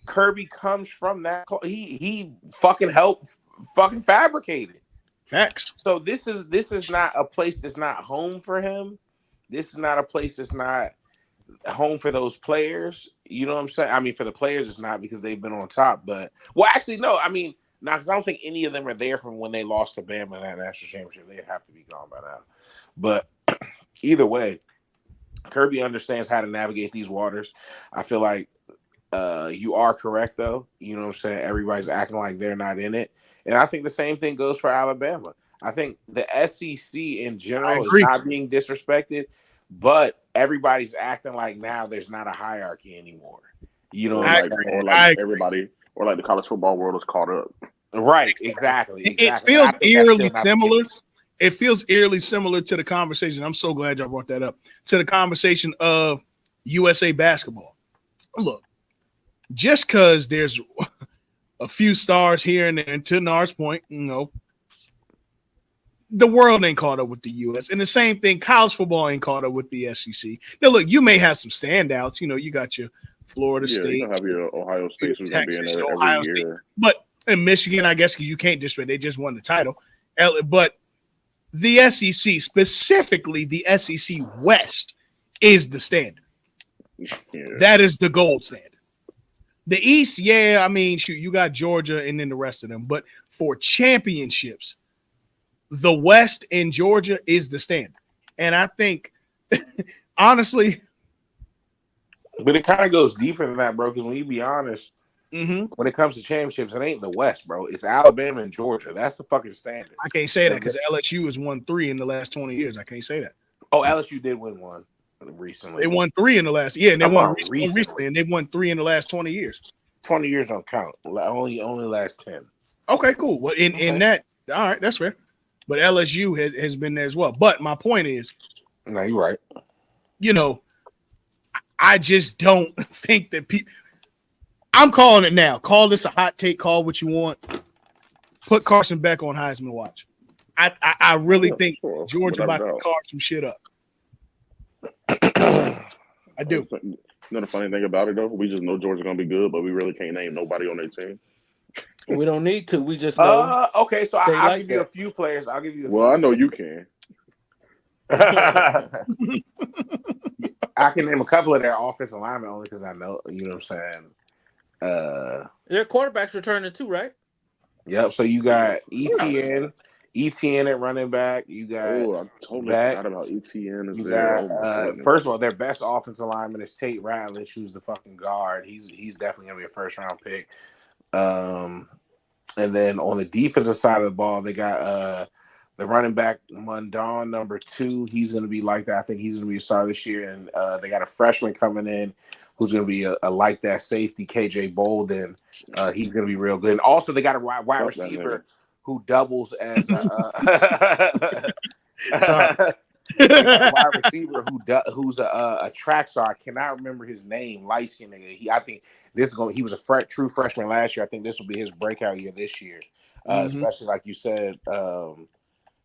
Kirby comes from that. He fucking helped fucking fabricate it. Facts. So this is not a place that's not home for him. This is not a place that's not home for those players. You know what I'm saying? I mean, for the players, it's not because they've been on top. But actually, no. I mean, not because I don't think any of them are there from when they lost to Bama in that national championship. They'd have to be gone by now. But either way, Kirby understands how to navigate these waters. I feel like you are correct, though. You know what I'm saying? Everybody's acting like they're not in it. And I think the same thing goes for Alabama. I think the SEC in general is not being disrespected, but everybody's acting like now there's not a hierarchy anymore. You know, or like everybody, or like the college football world is caught up. Right, exactly. It feels eerily similar. It feels eerily similar to the conversation. I'm so glad y'all brought that up. To the conversation of USA basketball. Look, just because there's a few stars here and there, and to Nard's point, you know, the world ain't caught up with the U.S. And the same thing, college football ain't caught up with the SEC. Now, look, you may have some standouts. You know, you got your Florida State. You don't have your Ohio State who's going to be in there every year. But in Michigan, I guess, because you can't disrespect, they just won the title. But the SEC, specifically the SEC West, is the standard. Yeah. That is the gold standard. The East, yeah, I mean, shoot, you got Georgia and then the rest of them. But for championships, the West in Georgia is the standard. And I think, honestly. But it kind of goes deeper than that, bro, because when you be honest, when it comes to championships, it ain't the West, bro. It's Alabama and Georgia. That's the fucking standard. I can't say that because LSU has won 3 in the last 20 years. I can't say that. Oh, LSU did win one recently. They won 3 in the last, and they won recently, and they won 3 in the last 20 years. 20 years don't count. Only last 10. Okay, cool. Well, in that, all right, that's fair. But LSU has been there as well. But my point is, no, you're right. You know, I just don't think that people. I'm calling it now. Call this a hot take. Call what you want. Put Carson Beck on Heisman watch. I really think Georgia about to carve some shit up. I do. You know the funny thing about it though, we just know Georgia's gonna be good, but we really can't name nobody on their team. We don't need to. We just know. Okay, so I'll give you a few players. I'll give you. I know you can. I can name a couple of their offensive linemen only because I know. You know what I'm saying? Their quarterback's returning too, right? Yep. So you got ETN at running back. You got. Oh, I totally forgot about ETN. You got. First of all, their best offensive lineman is Tate Ratledge, who's the fucking guard. He's definitely gonna be a first round pick. And then on the defensive side of the ball, they got the running back Mundon, number 2. He's going to be like that. I think he's going to be a star this year. And they got a freshman coming in who's going to be a like that safety, KJ Bolden. He's going to be real good. And also they got a wide receiver who doubles as a wide receiver who's a track star. I cannot remember his name. Light skin nigga. I think he was a true freshman last year. I think this will be his breakout year this year, especially like you said,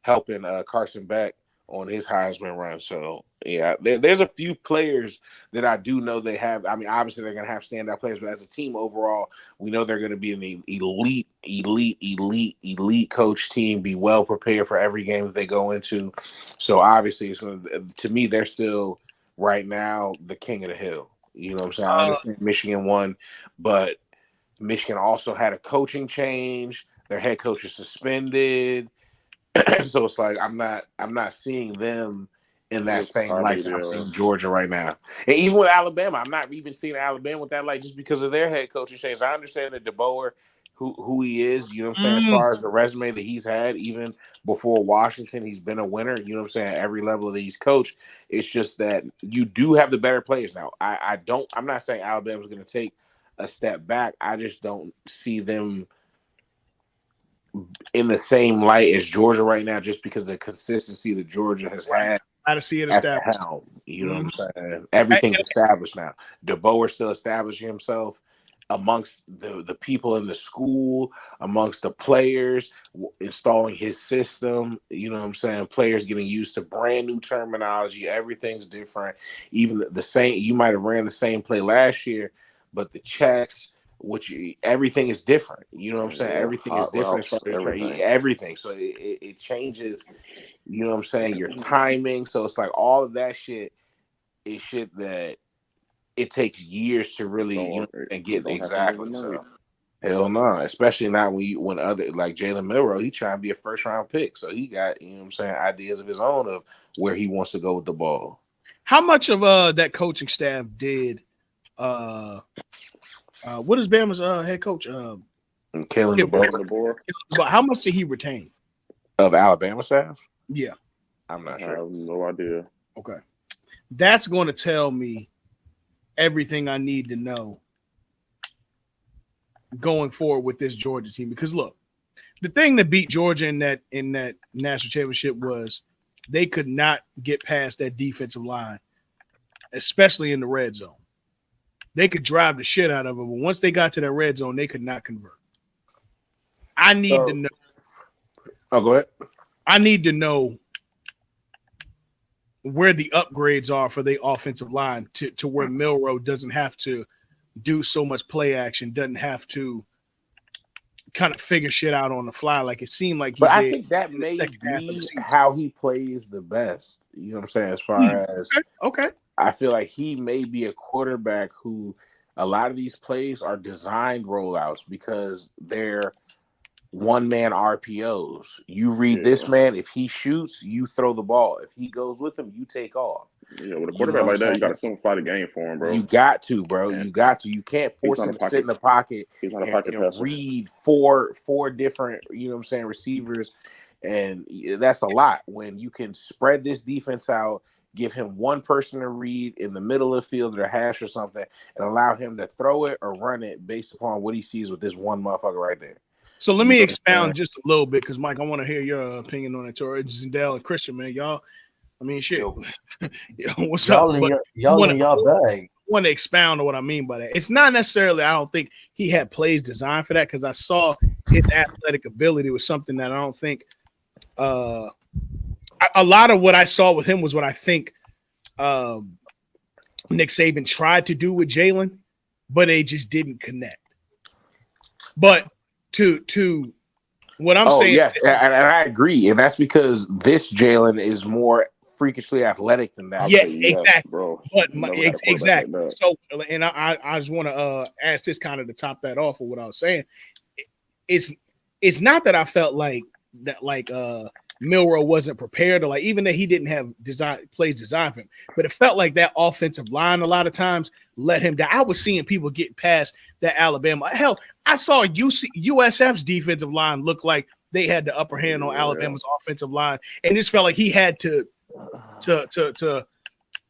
helping Carson Beck on his Heisman run. So yeah, there's a few players that I do know they have. I mean, obviously they're gonna have standout players, but as a team overall, we know they're gonna be an elite coach team, be well prepared for every game that they go into. So obviously it's gonna, to me, they're still right now the king of the hill. You know what I'm saying? I understand Michigan won, but Michigan also had a coaching change. Their head coach is suspended. So it's like I'm not seeing them in that same light that I'm seeing Georgia right now. And even with Alabama, I'm not even seeing Alabama with that light just because of their head coaching change. I understand that DeBoer, who he is, you know what I'm saying, as far as the resume that he's had, even before Washington, he's been a winner, you know what I'm saying, at every level that he's coached. It's just that you do have the better players now. I'm not saying Alabama's going to take a step back. I just don't see them in the same light as Georgia right now, just because of the consistency that Georgia has had. Got to see it established. You know what I'm saying? Everything's established now. DeBoer still establishing himself. amongst the people in the school, amongst the players, installing his system. You know what I'm saying? Players getting used to brand new terminology. Everything's different. Even the same, you might have ran the same play last year, but the checks, everything is different. You know what I'm saying? Yeah, Everything is hot different as routes, far as everything. everything. So it changes. You know what I'm saying? Your timing. So it's like all of that shit is shit that it takes years to really, and It get don't happen exactly. overnight. So hell no, especially not when other like Jalen Milroe, he trying to be a first round pick, so he got, you know what I'm saying, ideas of his own of where he wants to go with the ball. How much of that coaching staff did what is Bama's head coach? And Kalen DeBoer But how much did he retain of Alabama staff? Yeah, I'm not I sure. have no idea. Okay, that's going to tell me everything I need to know going forward with this Georgia team. Because look, the thing that beat Georgia in that national championship was they could not get past that defensive line, especially in the red zone. They could drive the shit out of it, but once they got to that red zone, they could not convert. I need to know. Oh, go ahead. I need to know where the upgrades are for the offensive line to where Milroe doesn't have to do so much play action, doesn't have to kind of figure shit out on the fly like it seemed like he but did. I think that may be how he plays the best. You know what I'm saying? As far as okay. I feel like he may be a quarterback who a lot of these plays are designed rollouts because they're one-man RPOs. You read this man, if he shoots, you throw the ball. If he goes with him, you take off. Yeah, with a quarterback like that, you got to simplify the game for him, bro. You got to, bro. You got to. You can't force him to sit in the pocket and read four different, you know what I'm saying, receivers. And that's a lot when you can spread this defense out, give him one person to read in the middle of the field or hash or something, and allow him to throw it or run it based upon what he sees with this one motherfucker right there. So let me expound just a little bit because, Mike, I want to hear your opinion on it. Tori, Zendel, and Christian, man, y'all. I mean, shit. What's y'all up? Y'all in y'all bag. I want to expound on what I mean by that. It's not necessarily. I don't think he had plays designed for that because I saw his athletic ability was something that I don't think. A lot of what I saw with him was what I think Nick Saban tried to do with Jalen, but they just didn't connect. But to what I'm saying, yes, and I agree, and that's because this Jalen is more freakishly athletic than that. Yeah, exactly, bro. But exactly. Like so, and I just want to ask this kind of to top that off of what I was saying. It's not that I felt like that Milroe wasn't prepared, or like even that he didn't have plays designed for him, but it felt like that offensive line a lot of times let him down. I was seeing people get past that Alabama. Hell, I saw USF's defensive line look like they had the upper hand on Alabama's offensive line, and just felt like he had to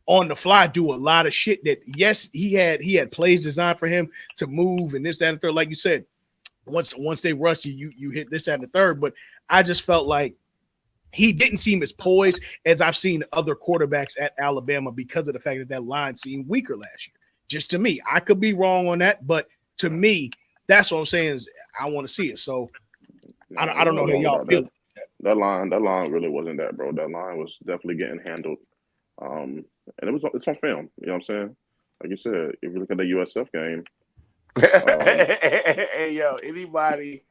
on the fly do a lot of shit that yes, he had plays designed for him to move and this, that, and third. Like you said, once they rush you hit this, that, and the third. But I just felt like he didn't seem as poised as I've seen other quarterbacks at Alabama because of the fact that line seemed weaker last year. Just to me, I could be wrong on that, but to me, that's what I'm saying is I want to see it. So I don't know how y'all feel. That line really wasn't that, bro. That line was definitely getting handled. And it's on film. You know what I'm saying? Like you said, if you look at the USF game. Hey, yo, anybody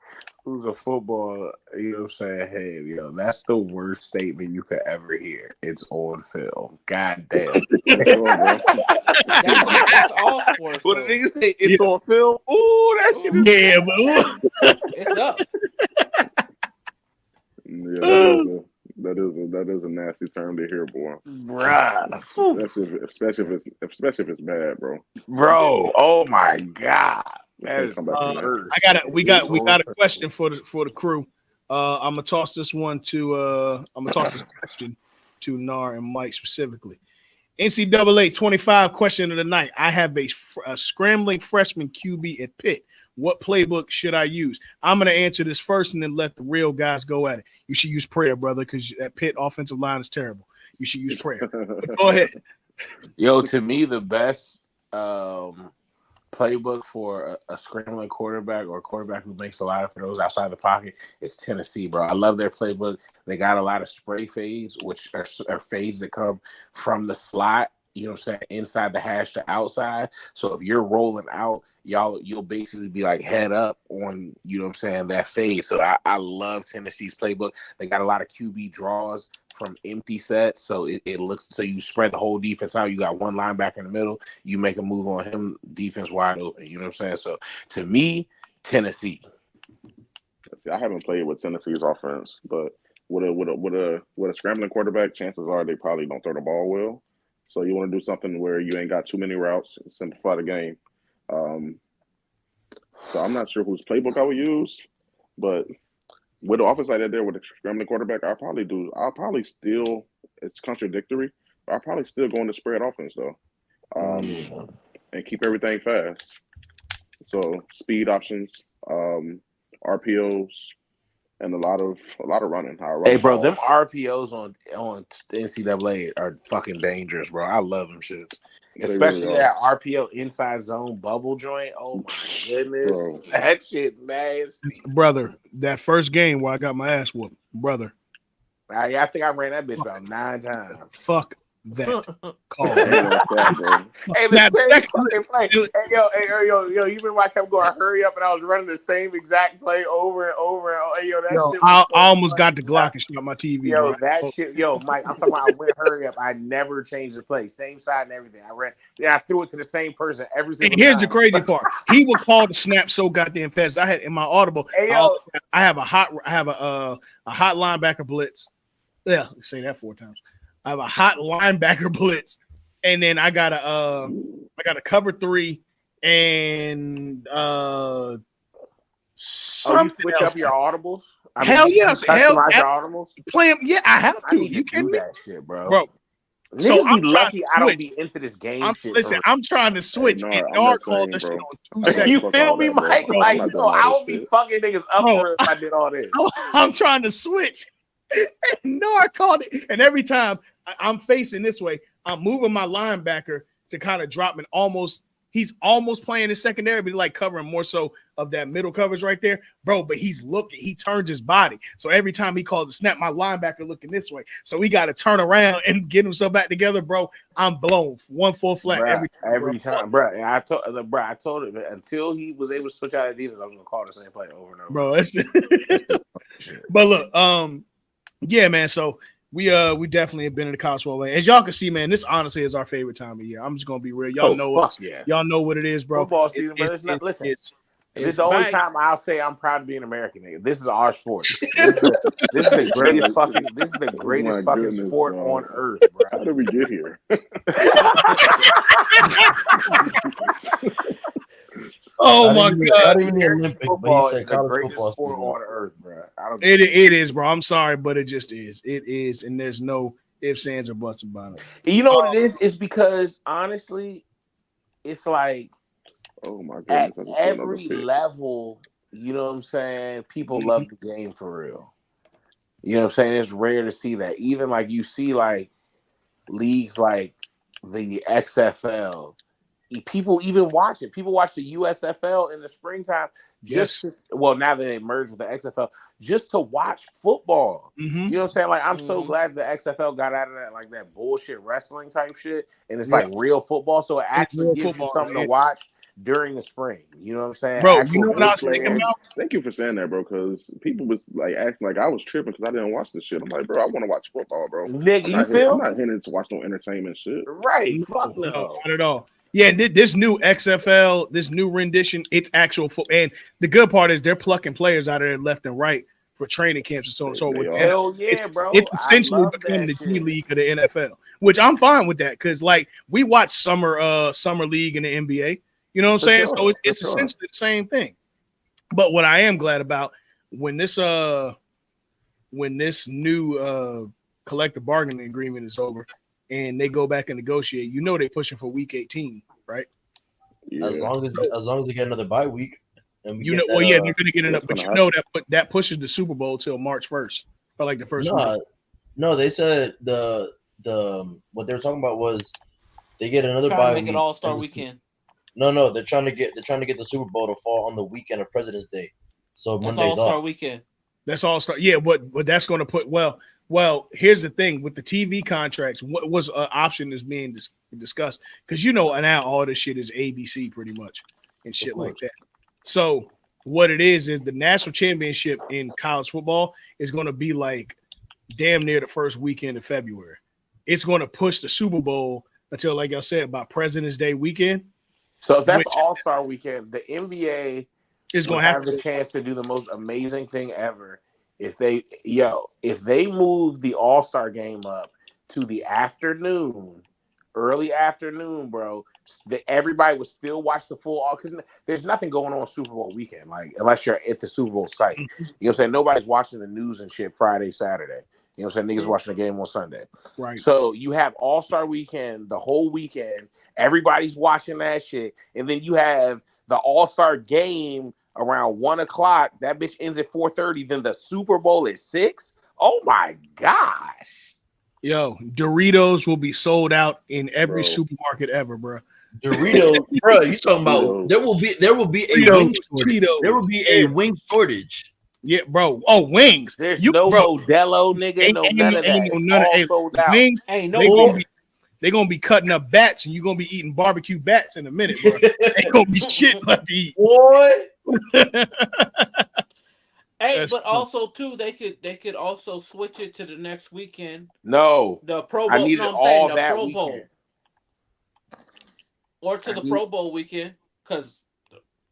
who's a football, you know what I'm saying? Hey, yo, that's the worst statement you could ever hear. It's on film. God damn. That's all sports. What the niggas say? It's on film. Ooh, that shit is it's up. Yeah, that is a nasty term to hear, boy. Bruh. Especially if it's bad, bro. Bro, oh my god. That is we got a question for the crew. I'm gonna toss this question to Nar and Mike specifically. NCAA 25 question of the night. I have a scrambling freshman QB at Pitt. What playbook should I use? I'm going to answer this first and then let the real guys go at it. You should use prayer, brother, because that Pitt offensive line is terrible. You should use prayer. Go ahead. Yo, to me, the best playbook for a scrambling quarterback or a quarterback who makes a lot of throws outside the pocket is Tennessee, bro. I love their playbook. They got a lot of spray fades, which are fades that come from the slot, you know what I'm saying, inside the hash to outside. So if you're rolling out, you'll basically be like head up on, you know what I'm saying, that fade. So I love Tennessee's playbook. They got a lot of QB draws from empty sets. So it looks, so you spread the whole defense out. You got one linebacker in the middle. You make a move on him, defense wide open. You know what I'm saying? So to me, Tennessee. I haven't played with Tennessee's offense, but with a scrambling quarterback, chances are they probably don't throw the ball well. So you want to do something where you ain't got too many routes, simplify the game. So I'm not sure whose playbook I would use, but with the offense like that there with a scrambling quarterback, I'll probably still, it's contradictory, but I'll probably still go into spread offense though, and keep everything fast. So speed options, RPOs, and a lot of running. Hey, bro, them RPOs on NCAA are fucking dangerous, bro. I love them shits. Especially really that RPO inside zone bubble joint. Oh my goodness. Bro. That shit nasty. Brother, that first game where I got my ass whooped, brother. I think I ran that bitch about 9 times. Fuck that call. Hey, the same fucking play. Hey, yo, you remember I kept going hurry up and I was running the same exact play over and over. Hey, yo, that shit I almost got the Glock and shot my TV. Yo, bro. That shit, yo, Mike, I'm talking about I went hurry up. I never changed the play. Same side and everything. I ran, then I threw it to the same person every single time. Here's the crazy part. He would call the snap so goddamn fast. I had in my audible, hey, yo. I have a hot linebacker blitz. Yeah, say that 4 times. I have a hot linebacker blitz, and then I got a cover 3 and you switch up your audibles? Hell yes, hell your audibles? Play them, yeah, I have to. You can do that shit, bro. Niggas so I'm lucky I don't be into this game shit. Listen, I'm trying to switch. Hey, and Nard called this shit on 2 seconds. You feel me, Mike? Like, yo, I would be fucking niggas up for if I did all this. I'm trying to switch. And Nard called it. And every time I'm facing this way, I'm moving my linebacker to kind of drop and he's almost playing his secondary, but like covering more so of that middle coverage right there, bro. But he turns his body. So every time he calls a snap, my linebacker looking this way. So he got to turn around and get himself back together, bro. I'm blown 1 full flat every time, bro. And I told him until he was able to switch out of defense, I was gonna call the same play over and over. Bro, but look, yeah, man. So we definitely have been in the college football. As y'all can see, man, this honestly is our favorite time of year. I'm just gonna be real. Y'all know it. Yeah. Y'all know what it is, bro. Football season, but it's not. Listen, this is the only time I'll say I'm proud to be an American. Nigga. This is our sport. This is the greatest fucking. This is the greatest fucking sport on earth, bro. How did we get here? Oh my god! Not even the Olympics, football is the greatest sport on earth, bro. It is, bro. I'm sorry, but it just is. It is, and there's no ifs, ands, or buts about it. You know what it is? It's because honestly, it's like, oh my goodness, at every level, you know what I'm saying? People love the game for real. You know what I'm saying? It's rare to see that. Even like you see like leagues like the XFL. People even watch it. People watch the USFL in the springtime now that they merged with the XFL, just to watch football. Mm-hmm. You know what I'm saying? Like, I'm so glad the XFL got out of that, like that bullshit wrestling type shit, and it's like real football. So it actually gives you something to watch during the spring. You know what I'm saying? Bro, you know what I was thinking about? Thank you for saying that, bro, because people was like acting like I was tripping because I didn't watch this shit. I'm like, bro, I want to watch football, bro. Nigga, I'm not here to watch no entertainment shit. Right. Fuck no. Not at all. Yeah, this new XFL, this new rendition, it's actual football. And the good part is they're plucking players out of there left and right for training camps and so on and so forth. Hell yeah, bro. It's essentially becoming the G League of the NFL, which I'm fine with that because, like, we watch summer league in the NBA. You know what I'm saying? Sure, so it's essentially the same thing. But what I am glad about when this new collective bargaining agreement is over and they go back and negotiate, you know they're pushing for week 18, right? Yeah. As long as they get another bye week, and they're going to get enough, but you know that pushes the Super Bowl till March 1st, or like the first week. No, they said the what they were talking about was they get another bye week. Make it All-Star weekend. No, they're trying to get the Super Bowl to fall on the weekend of President's Day, so That's Monday's All-Star off. weekend. That's All-Star. Yeah, but that's going to put well. Here's the thing with the TV contracts. What was an option is being discussed because now all this shit is ABC pretty much and shit like that. So what it is the national championship in college football is going to be like damn near the first weekend of February. It's going to push the Super Bowl until, like I said, by President's Day weekend. So if that's All-Star weekend, the NBA is going to have the chance to do the most amazing thing ever. If they move the All-Star game up to the early afternoon, bro, everybody would still watch the full because there's nothing going on Super Bowl weekend, like unless you're at the Super Bowl site. You know what I'm saying? Nobody's watching the news and shit Friday, Saturday. You know what I'm saying? Niggas watching the game on Sunday. Right. So you have All-Star weekend, the whole weekend. Everybody's watching that shit. And then you have the All-Star game around 1:00. That bitch ends at 4:30. Then the Super Bowl is 6. Oh my gosh. Yo, Doritos will be sold out in every supermarket ever, bro. Doritos, bro. You talking about there will be a wing shortage. There will be a wing shortage. Yeah, bro. Oh, wings. There's no Modelo, nigga. None of that. It's all sold out. Wings, ain't no they're gonna be cutting up bats, and you're gonna be eating barbecue bats in a minute, bro. They gonna be shit like to eat. Boy. Hey, that's but also too, they could also switch it to the next weekend. No, the Pro Bowl. I needed all that Pro weekend. Bowl. Or to the Pro Bowl weekend, because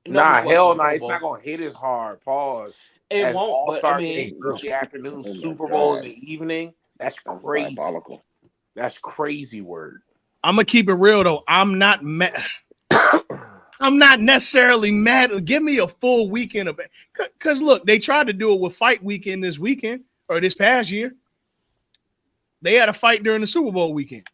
hell no, it's not gonna hit as hard. Pause. It won't. All-Star game early afternoon, Super Bowl in the evening. That's crazy. Diabolical. That's crazy word. I'm gonna keep it real though. I'm not mad. I'm not necessarily mad. Give me a full weekend of it. Because look, they tried to do it with fight weekend this weekend or this past year. They had a fight during the Super Bowl weekend.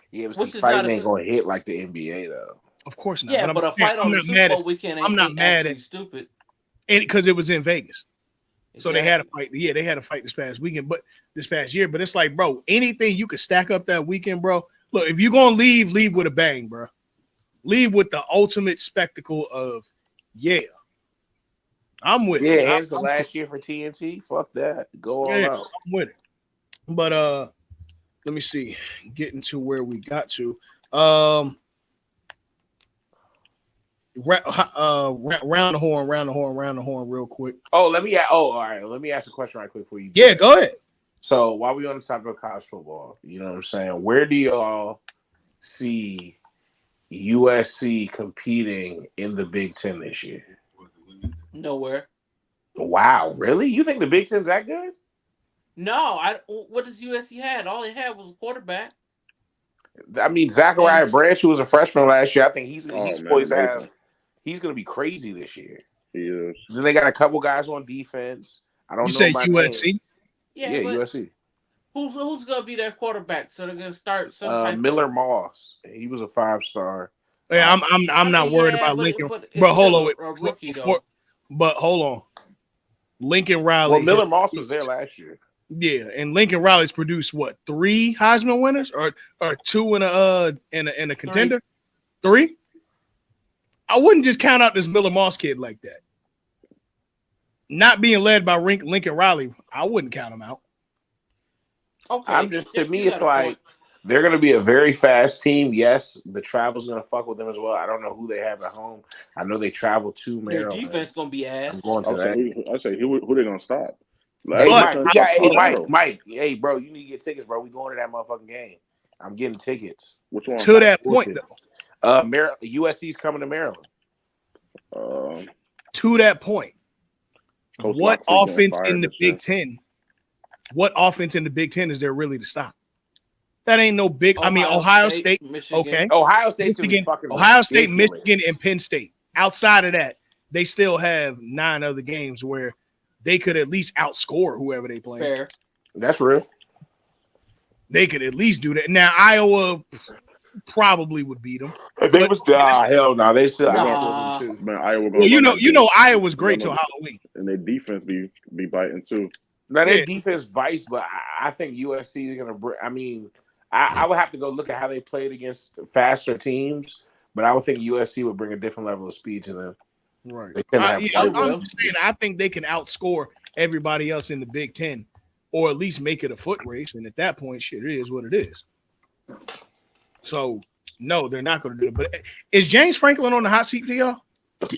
Yeah, but fight ain't gonna hit like the NBA though. Of course not. Yeah, but a fight on the Super Bowl weekend ain't, I'm not mad at stupid. And because it was in Vegas. So they had a fight. Yeah, they had a fight this past weekend, but this past year. But it's like, bro, anything you could stack up that weekend, bro. Look, if you're gonna leave with a bang, bro. Leave with the ultimate spectacle of, I'm with it. Yeah, it's the last year for TNT. Fuck that. Go all out. I'm with it. But let me see. Getting to where we got to. Round the horn, real quick. All right. Let me ask a question right quick for you. Yeah, go ahead. So while we on the topic of college football, you know what I'm saying? Where do y'all see USC competing in the Big Ten this year? Nowhere. Wow, really? You think the Big Ten's that good? No, what does USC had? All they had was a quarterback. I mean, Zachariah Branch, who was a freshman last year, I think he's poised to have. He's going to be crazy this year. He is. Then they got a couple guys on defense. I don't know. You say USC? Name. Yeah, USC. Who's going to be their quarterback? So they're going to start some Miller Moss. He was a 5-star. Yeah, I'm not worried about Lincoln. But hold on. But hold on. Lincoln Riley. Well, Miller Moss was there last year. Yeah, and Lincoln Riley's produced what, 3 Heisman winners or 2 in a contender? 3? I wouldn't just count out this Miller Moss kid like that. Not being led by Lincoln Riley, I wouldn't count him out. Okay. To me, it's like they're going to be a very fast team. Yes, the travel's going to fuck with them as well. I don't know who they have at home. I know they travel to Maryland. Their defense going to be ass. I'm going to that. I say who they going to stop? Mike. Hey, bro, you need to get tickets, bro. We going to that motherfucking game. I'm getting tickets. Which one? To that point, though. USC's coming to Maryland. To that point, what offense in the Big Ten? What offense in the Big Ten is there really to stop? That ain't no big. Ohio State, Michigan. Okay. Ohio State, Michigan, and Penn State. Outside of that, they still have 9 other games where they could at least outscore whoever they play. Fair. That's real. They could at least do that. Now Iowa probably would beat them. Hell no. They still I can't do them too. Man, Iowa. Well, Iowa's great till Halloween, and their defense be biting too. Now their defense bites, but I think USC is gonna. I mean, I would have to go look at how they played against faster teams, but I would think USC would bring a different level of speed to them. Right. They tend to have I'm just saying, I think they can outscore everybody else in the Big Ten, or at least make it a foot race. And at that point, shit, it is what it is. So, no, they're not going to do it. But is James Franklin on the hot seat for y'all?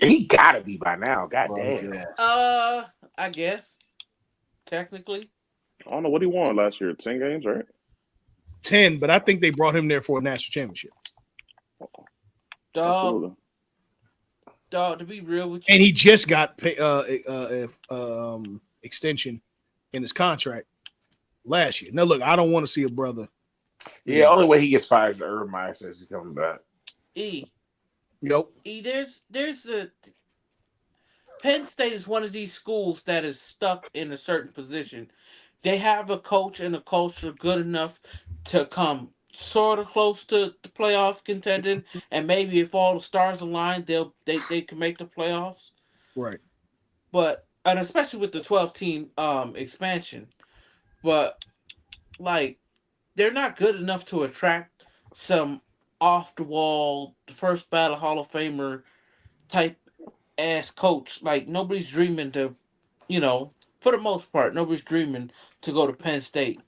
He got to be by now. God damn. Yeah. I guess technically. I don't know what he won last year. 10 games, right? 10, but I think they brought him there for a national championship. Dog, to be real with you. And he just got extension in his contract last year. Now, look, I don't want to see a brother. Yeah, only way he gets fired is Urban Meyer says he's coming back. Nope. There's a Penn State is one of these schools that is stuck in a certain position. They have a coach and a culture good enough to come sort of close to the playoff contending, and maybe if all the stars align, they can make the playoffs. Right. But and especially with the 12-team expansion, but like they're not good enough to attract some off the wall, first ballot Hall of Famer type ass coach. Like nobody's dreaming to, for the most part, nobody's dreaming to go to Penn State.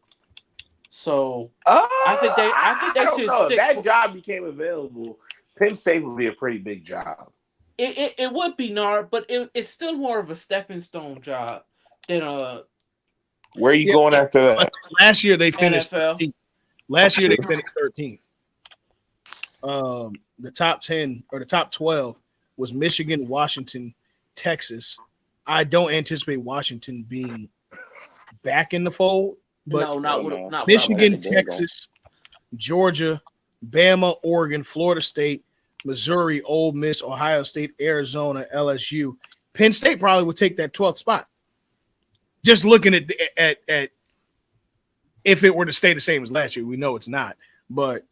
So I think they don't should know. stick. If that job became available, Penn State would be a pretty big job. It would be Nard, but it's still more of a stepping stone job than a. Where are you going after that? Last year they finished NFL. 13th. Last year they finished 13th. The top 10 or the top 12 was Michigan, Washington, Texas. I don't anticipate Washington being back in the fold, but No, not Michigan, Texas, Georgia, Bama, Oregon, Florida State, Missouri, Ole Miss, Ohio State, Arizona, LSU. Penn State probably would take that 12th spot. Just looking at if it were to stay the same as last year, we know it's not, but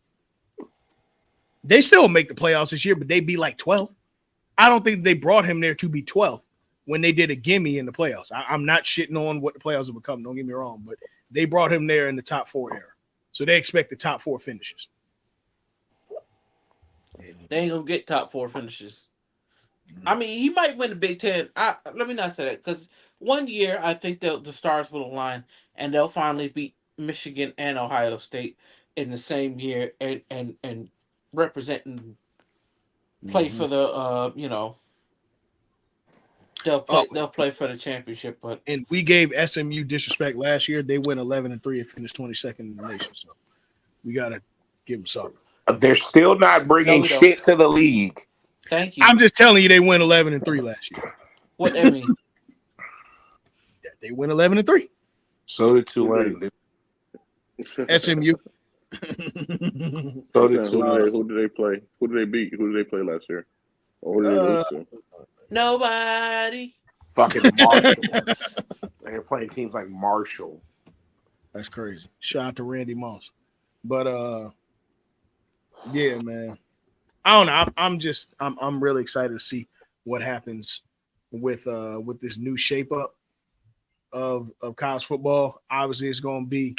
they still make the playoffs this year, but they'd be like 12th. I don't think they brought him there to be 12th when they did a gimme in the playoffs. I'm not shitting on what the playoffs have become. Don't get me wrong, but they brought him there in the top 4 era. So they expect the top 4 finishes. They ain't gonna get top 4 finishes. I mean, he might win the Big Ten. Let me not say that, because one year I think the stars will align and they'll finally beat Michigan and Ohio State in the same year and representing play for the they'll play for the championship. But and we gave SMU disrespect last year. They went 11-3 and finished 22nd in the nation. So we gotta give them something. They're still not bringing shit to the league. Thank you. I'm just telling you, they went 11-3 last year. What I mean? They went 11-3. So did Tulane. SMU. So did Tulane. Who did they play? Who did they beat? Who did they play last year? Or who did they lose to? Nobody. Fucking Marshall. They're playing teams like Marshall. That's crazy. Shout out to Randy Moss. But yeah, man. I don't know. I'm really excited to see what happens with this new shape up of college football. Obviously, it's going to be,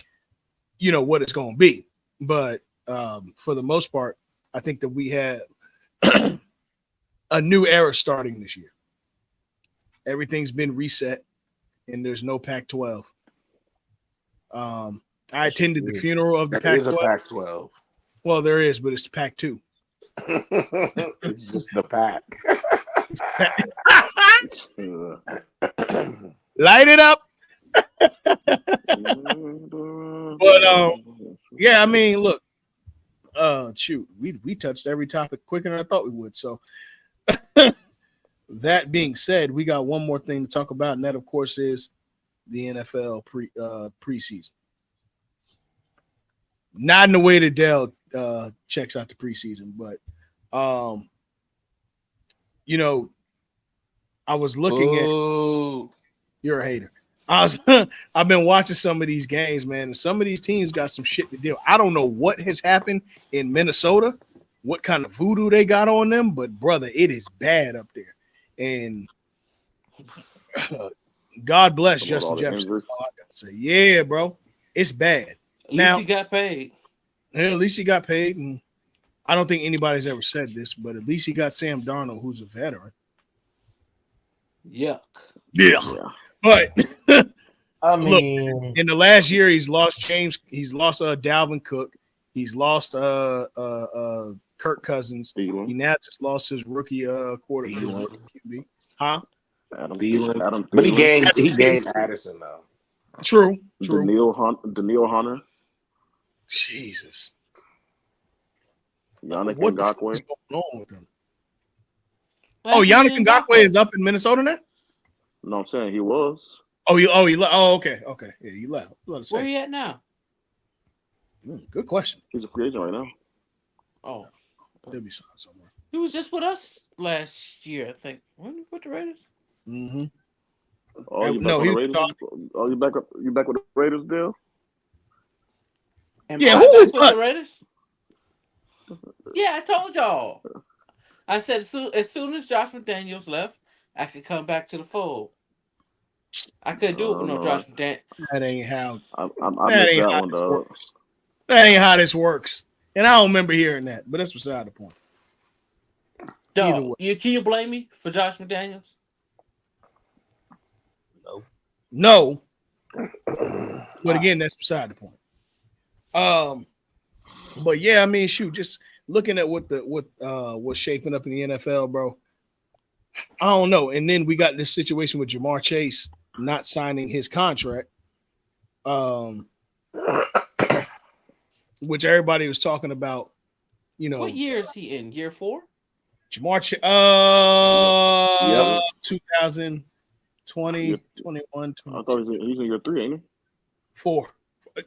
what it's going to be. But for the most part, I think that we have a new era starting this year. Everything's been reset, and there's no Pac-12. I attended the funeral of the Pac-12. There is a Pac-12. Well, there is, but it's the Pac-2. It's just the pack. Light it up. But yeah, I mean, look, shoot, we touched every topic quicker than I thought we would. So that being said, we got one more thing to talk about, and that, of course, is the NFL preseason. Not in the way that Dell checks out the preseason, but I was looking at. You're a hater. I've been watching some of these games, man, and some of these teams got some shit to deal. I don't know what has happened in Minnesota, what kind of voodoo they got on them, but brother, it is bad up there. And God bless Justin Jefferson. That's all I gotta say. Yeah, bro, it's bad. At least he got paid. Yeah, at least he got paid, and I don't think anybody's ever said this, but at least he got Sam Darnold, who's a veteran. Yuck. Yeah. Yeah. But I look, mean, in the last year, he's lost Dalvin Cook, he's lost Kirk Cousins. Thielen. He now just lost his rookie quarterback, his Thielen. rookie QB. Huh? Adam Thielen. But Thielen. he gained Addison though. True. Daniil Hunter. Jesus. Yannick What the fuck is Ngakoue. going on with him? What Oh, happened Yannick to Ngakoue is up in Minnesota now? No, I'm saying he was. Okay. Yeah, he left. Where he at now? Good question. He's a free agent right now. Oh, He'll be signed somewhere. he was just with us last year, I think. When he with the Raiders? Mm-hmm. Oh, you back No, on he the was Raiders? talking. Oh, you back with the Raiders deal? Am Yeah, I who back is with the us? Raiders? Yeah, I told y'all. I said as soon as Josh McDaniels left, I could come back to the fold. I couldn't do it with no No, Josh McDaniels. That ain't how. I That missed ain't that how one, this dog. works. That ain't how this works. And I don't remember hearing that, but that's beside the point. Either Dog, way. can you blame me for Josh McDaniels? No. But again, that's beside the point. But yeah, I mean, shoot, just looking at what's shaping up in the NFL, bro. I don't know. And then we got this situation with Jamar Chase not signing his contract. Which everybody was talking about, What year is he in? Year 4? Jamar Chase, Yep. 2020, Yep. 21, I thought he's in year 3, ain't he? 4.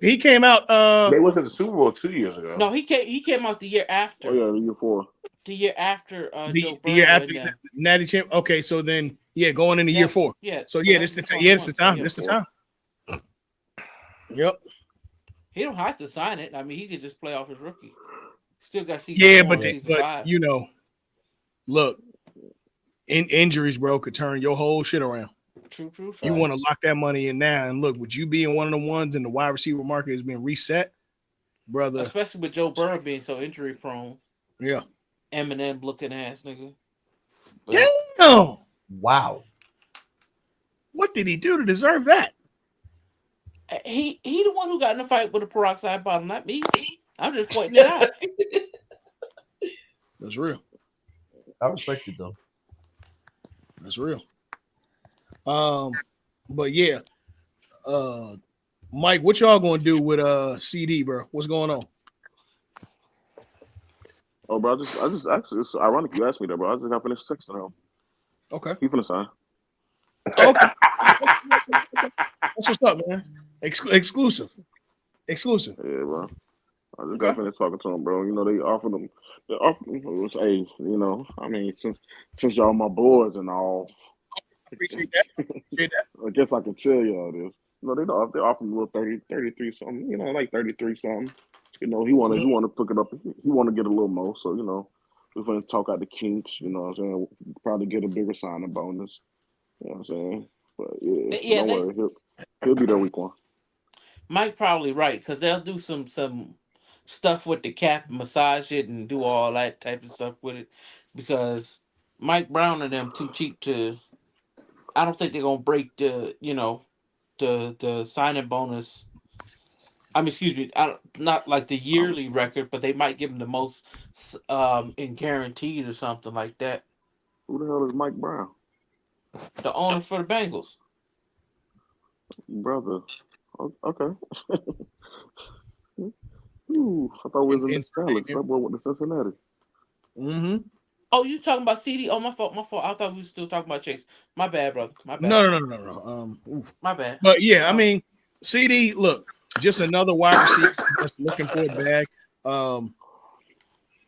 He came out They went to the Super Bowl 2 years ago. No, he came out the year after. Oh yeah, year 4. The year after Joe the year Burrow after and them. Natty Champ. Okay, so then going into year 4. Yeah. So yeah, this the time. Yeah, it's the time. Yeah. This the time. Yep. He don't have to sign it. I mean, he could just play off his rookie. Still got season Yeah, 4 but and season 5. look, injuries, bro, could turn your whole shit around. True. You want to lock that money in now, and look, with you being one of the ones in the wide receiver market is being reset, brother. Especially with Joe Burrow being so injury prone. Yeah. Eminem looking ass nigga. Damn. wow. What did he do to deserve that? He the one who got in a fight with a peroxide bottle, not me. I'm just pointing it out. That's real. I respect it though. That's real. But yeah, Mike, what y'all gonna do with CD, bro? What's going on? Oh, bro, I just actually, it's ironic you asked me that, bro. I just got finished texting him. Okay. He finna sign. Okay. That's what's up, man. Exclusive. Yeah, bro. I just Okay. got finished talking to him, bro. You know, they offered him, which, hey, you know, I mean, since y'all my boys and all, Appreciate that. I guess I can tell y'all this. You know, they offered him a little 33 something, you know, like 33 something. You know, he wanna pick it up. He wanna get a little more. So, you know, we're gonna talk out the kinks, you know what I'm saying? Probably get a bigger signing bonus. You know what I'm saying? But yeah, don't worry. He'll be there week 1. Mike probably right, because they'll do some stuff with the cap, massage it, and do all that type of stuff with it. Because Mike Brown and them too cheap to. I don't think they're gonna break the the signing bonus. I mean, excuse me, not like the yearly record, but they might give him the most in guaranteed or something like that. Who the hell is Mike Brown? The owner for the Bengals. Brother. Okay. Ooh, I thought we was in the Dallas. That boy went to Cincinnati. Mm-hmm. Oh, you talking about CD? Oh, my fault. I thought we were still talking about Chase. My bad, brother. My bad. No. My bad. But yeah, I mean, CD, look, just another wide receiver that's looking for a bag.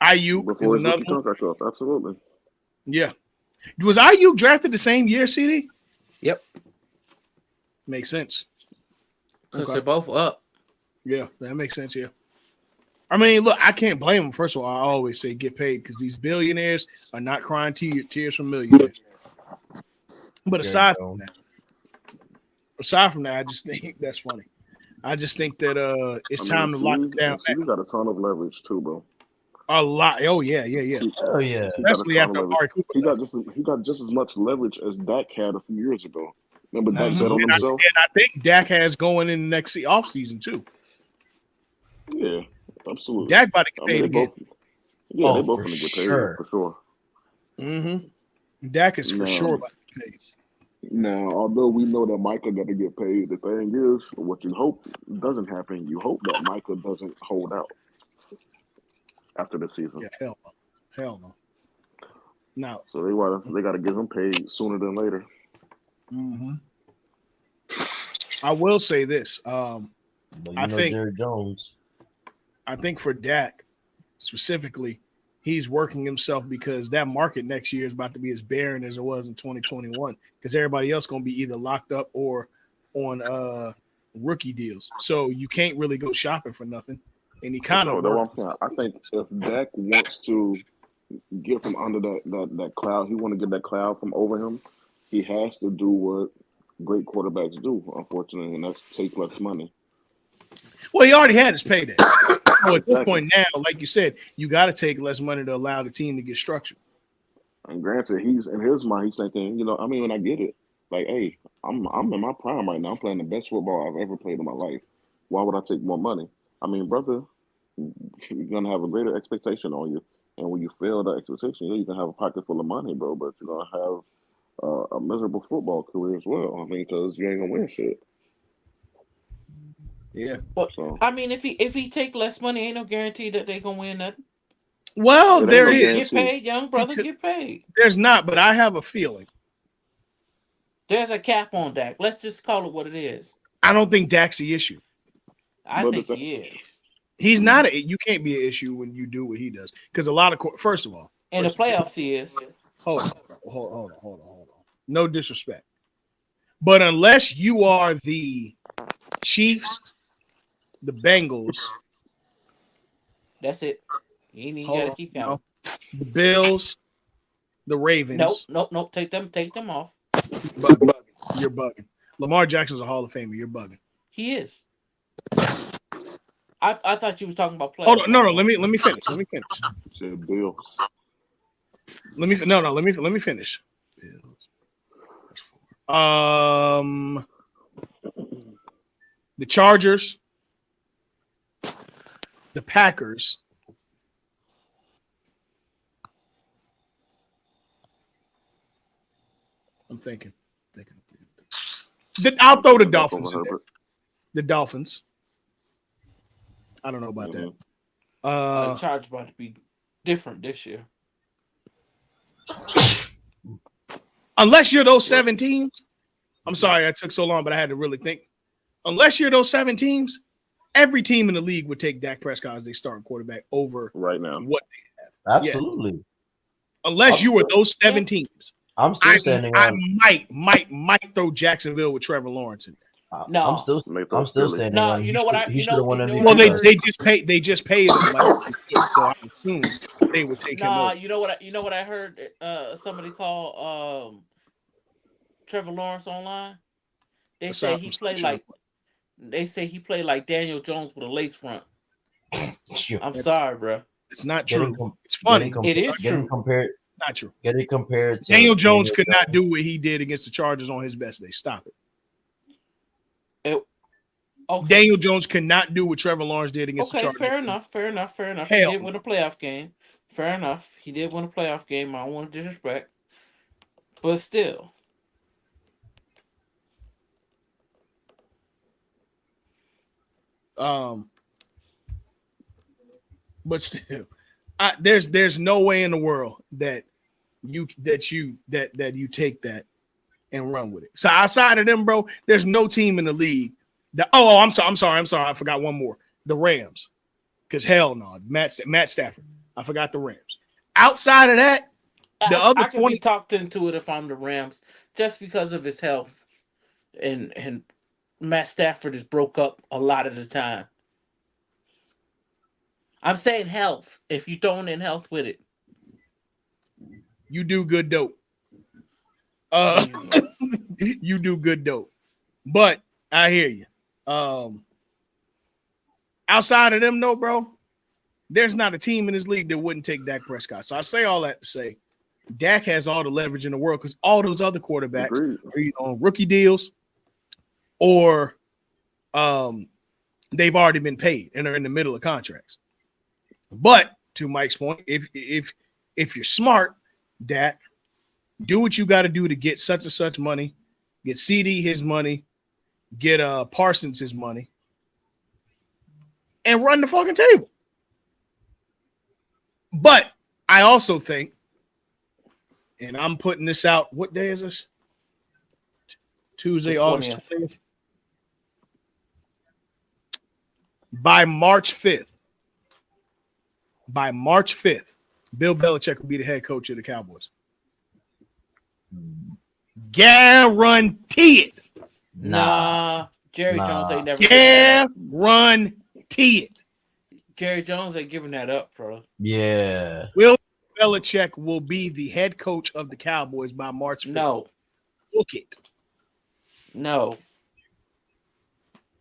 Ayuk Before is his another rookie contract off, absolutely. Yeah. Was Ayuk drafted the same year, CD? Yep. Makes sense. Because they're both up. Yeah, that makes sense, yeah. I mean, look, I can't blame them. First of all, I always say get paid because these billionaires are not crying tears from millionaires. But aside from that, I just think that's funny. I just think that it's time to lock it down. You got a ton of leverage too, bro. A lot. Oh yeah. Oh yeah. He got a Especially ton of after leverage. Amari Cooper He left. got just as much leverage as Dak had a few years ago. Remember Dak bet on And himself? I think Dak has going in the next offseason too. Yeah, absolutely. Dak about to get I mean, paid they again. both. Yeah, they Oh, both for gonna get paid sure. for sure. Dak is for Now, sure about to get paid. now, although we know that Micah got to get paid, the thing is, what you hope doesn't happen. You hope that Micah doesn't hold out after the season. Yeah, hell no. Now, So they got to get him paid sooner than later. I will say this. But I think Jerry Jones. I think for Dak specifically, he's working himself because that market next year is about to be as barren as it was in 2021 because everybody else going to be either locked up or on rookie deals. So you can't really go shopping for nothing. And he kind of So that's what worked I'm saying. himself I into think this. if Dak wants to get from under that cloud, he want to get that cloud from over him. He has to do what great quarterbacks do, unfortunately, and that's take less money. Well, he already had his payday. So at this Exactly. point now, like you said, you got to take less money to allow the team to get structured. And granted, he's in his mind, he's thinking, I mean, when I get it, like, hey, I'm in my prime right now. I'm playing the best football I've ever played in my life. Why would I take more money? I mean, brother, you're gonna have a greater expectation on you, and when you fail that expectation, yeah, you can have a pocket full of money, bro, but you're gonna have a miserable football career as well. I mean, because you ain't gonna win shit. Yeah. But So I mean, if he take less money, ain't no guarantee that they gonna win nothing. Well, it ain't there no is. Get guarantee. paid, young brother. Get paid. There's not, but I have a feeling. There's a cap on Dak. Let's just call it what it is. I don't think Dak's the issue. I But the think thing, he is. He's not you can't be an issue when you do what he does. Because a lot of first of all, In the playoffs, he is. hold on. No disrespect. But unless you are the Chiefs, the Bengals, That's it. You ain't even got to keep counting. the Bills, the Ravens. Nope. Take them off. You're bugging. Lamar Jackson's a Hall of Famer. You're bugging. He is. I thought you was talking about playoffs. Hold on, no. Let me finish. shit, Bills. Let me finish. The Chargers, the Packers, I'm thinking. I'll throw the Dolphins in there. The Dolphins. I don't know about that. The Chargers about to be different this year. Unless you're those 7 teams. I'm sorry that took so long, but I had to really think. Unless you're those 7 teams, every team in the league would take Dak Prescott as their starting quarterback over right now. what they have. Absolutely. Yeah. Unless you were those 7 teams. I'm still standing on. I might throw Jacksonville with Trevor Lawrence in there. No, I'm still standing on. You know what he should have won MVP. Well, they just paid him like, so I assume they would take him over. you know what I heard somebody call Trevor Lawrence online. They say he played like Daniel Jones with a lace front. I'm sorry, bro. It's not true. It's funny. It is true. Not true. Get it compared to Daniel Jones could not do what he did against the Chargers on his best day. Stop it. Okay. Daniel Jones cannot do what Trevor Lawrence did against the Chargers. Fair enough. He did win a playoff game. Fair enough. He did win a playoff game. I don't want to disrespect. But still. But still, there's no way in the world that you take that and run with it. So outside of them, bro, there's no team in the league that. Oh, I'm sorry. I forgot one more. The Rams, because hell no, Matt Stafford. I forgot the Rams. Outside of that, I can be talked into it if I'm the Rams, just because of his health, and Matt Stafford is broke up a lot of the time. I'm saying health. If you throwing in health with it, you do good dope. You do good dope. But I hear you. Outside of them, though, bro, there's not a team in this league that wouldn't take Dak Prescott. So I say all that to say Dak has all the leverage in the world because all those other quarterbacks Agreed. are either on rookie deals or they've already been paid and are in the middle of contracts. But to Mike's point, if you're smart, Dak, do what you got to do to get such and such money, get CD his money, get Parsons his money, and run the fucking table. But I also think, and I'm putting this out, what day is this? Tuesday, August 20th. By March 5th, Bill Belichick will be the head coach of the Cowboys. Guarantee it. Nah. Jerry Jones ain't never. Guarantee it. Jerry Jones ain't giving that up, bro. Yeah. Bill Belichick will be the head coach of the Cowboys by March 5th. No. Book it. No.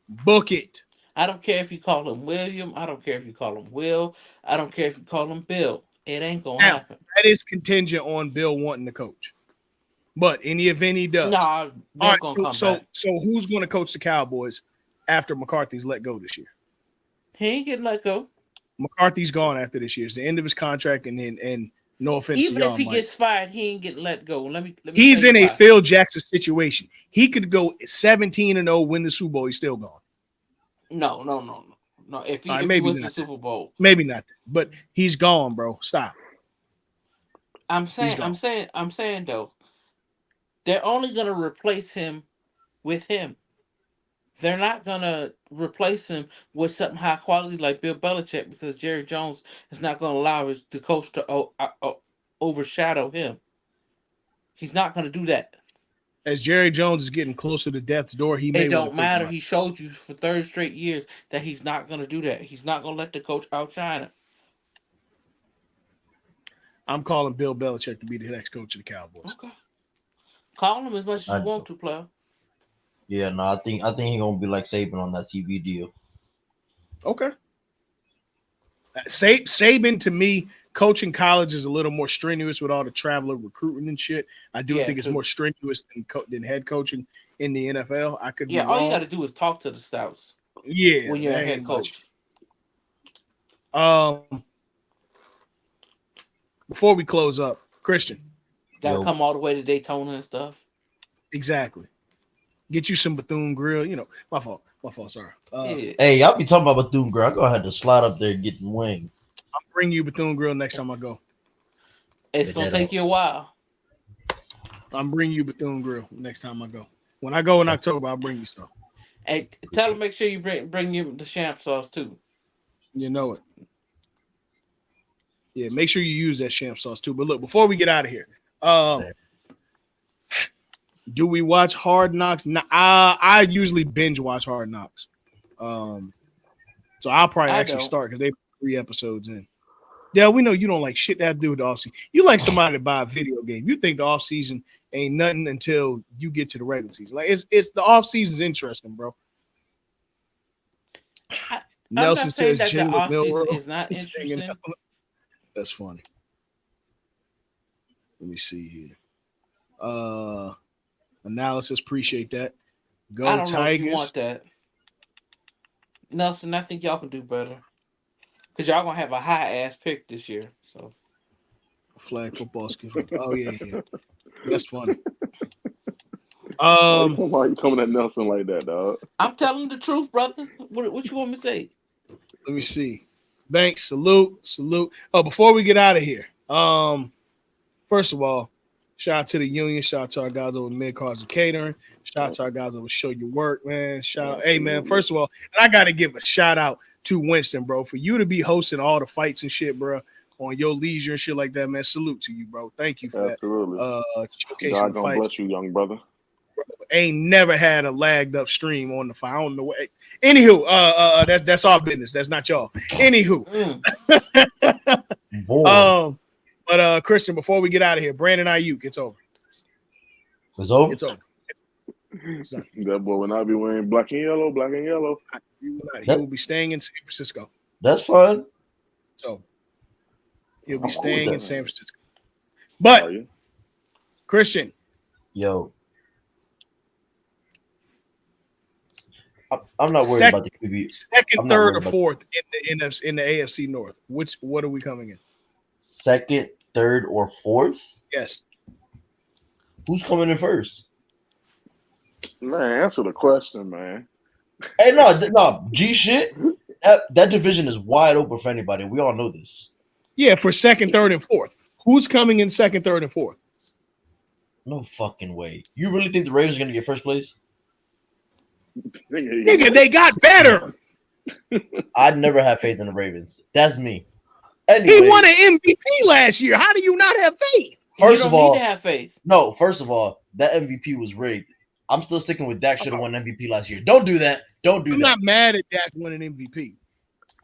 Book it. I don't care if you call him William. I don't care if you call him Will. I don't care if you call him Bill. It ain't gonna happen. That is contingent on Bill wanting to coach. But in the event he does, Nah, Bill gonna come back. So who's going to coach the Cowboys after McCarthy's let go this year? He ain't getting let go. McCarthy's gone after this year. It's the end of his contract, and no offense Even to y'all, if he Mike, gets fired, he ain't getting let go. Let me. He's tell in you a why. Phil Jackson situation. He could go 17-0, win the Super Bowl. He's still gone. No. If he Maybe wins not the Super Bowl, Maybe not, but he's gone, bro. Stop. I'm saying though, they're only gonna replace him with him. They're not gonna replace him with something high quality like Bill Belichick because Jerry Jones is not gonna allow the coach to overshadow him. He's not gonna do that. As Jerry Jones is getting closer to death's door, he may It want to don't matter. think He showed you for 30 straight years that he's not gonna do that. He's not gonna let the coach outshine him. I'm calling Bill Belichick to be the next coach of the Cowboys. Okay. Call him as much as you want to, player. Yeah, no, I think he's gonna be like Saban on that TV deal. Okay. Saban, to me, coaching college is a little more strenuous with all the traveler recruiting and shit. I do think it's more strenuous than head coaching in the NFL. I could be wrong. All you got to do is talk to the scouts. Yeah, when you're a head coach. Before we close up, Christian, gotta come all the way to Daytona and stuff. Exactly. Get you some Bethune Grill. You know, my fault. Sorry. Hey, y'all be talking about Bethune Grill. I'm gonna have to slide up there and get them wings. I'll bring you Bethune Grill next time I go. It's gonna take you a while. I'm bringing you Bethune Grill next time I go. When I go in October, I'll bring you stuff. Hey, tell them make sure you bring you the champ sauce too. You know it. Yeah, make sure you use that champ sauce too. But look, before we get out of here, do we watch Hard Knocks? Nah, I usually binge watch Hard Knocks. So I'll probably actually start because they're 3 episodes in. Yeah, we know you don't like shit that have to do with the offseason. You like somebody to buy a video game. You think the offseason ain't nothing until you get to the regular season. Like it's the offseason's interesting, bro. Nelson says that Jim the offseason Milroe is not interesting. That's funny. Let me see here. Analysis, appreciate that. Go I don't Tigers. know if you want that. Nelson, I think y'all can do better. Because y'all going to have a high-ass pick this year. So Flag football skill. Oh, yeah. That's funny. Why you coming at Nelson like that, dog? I'm telling the truth, brother. What you want me to say? Let me see. Banks, salute. Oh, before we get out of here, first of all, shout out to the union. Shout out to our guys over Mid-Cars and Catering. Shout out to our guys over Show Your Work, man. Shout out. Hey, man, first of all, and I got to give a shout out to Winston, bro, for you to be hosting all the fights and shit, bro, on your leisure and shit like that, man. Salute to you, bro. Thank you for Absolutely. that. Showcasing God the gonna fights. bless you, young brother. Bro, ain't never had a lagged up stream on the fight. I don't know what. Anywho, that's our business. That's not y'all. Anywho. But Christian, before we get out of here, Brandon Ayuk, it's over. It's over? It's over. That boy will not be wearing black and yellow. He will be staying in San Francisco. That's fine. So he'll be staying in San Francisco. Are But you? Christian, Yo, I'm not worried second, about the QB. second, I'm not third, worried or about fourth in the AFC North. What are we coming in? second, third, or fourth. Yes. Who's coming in first? Man, answer the question, man. Hey, no, G shit. That division is wide open for anybody. We all know this. Yeah, for second, third, and fourth. Who's coming in second, third, and fourth? No fucking way. You really think the Ravens are gonna get first place? Nigga, they got better. I'd never have faith in the Ravens. That's me. He Anyway, won an MVP last year. How do you not have faith? first you of don't all, need to have faith. no. First of all, that MVP was rigged. I'm still sticking with Dak should have won MVP last year. Don't do that. Don't do I'm that. not mad at Dak winning MVP.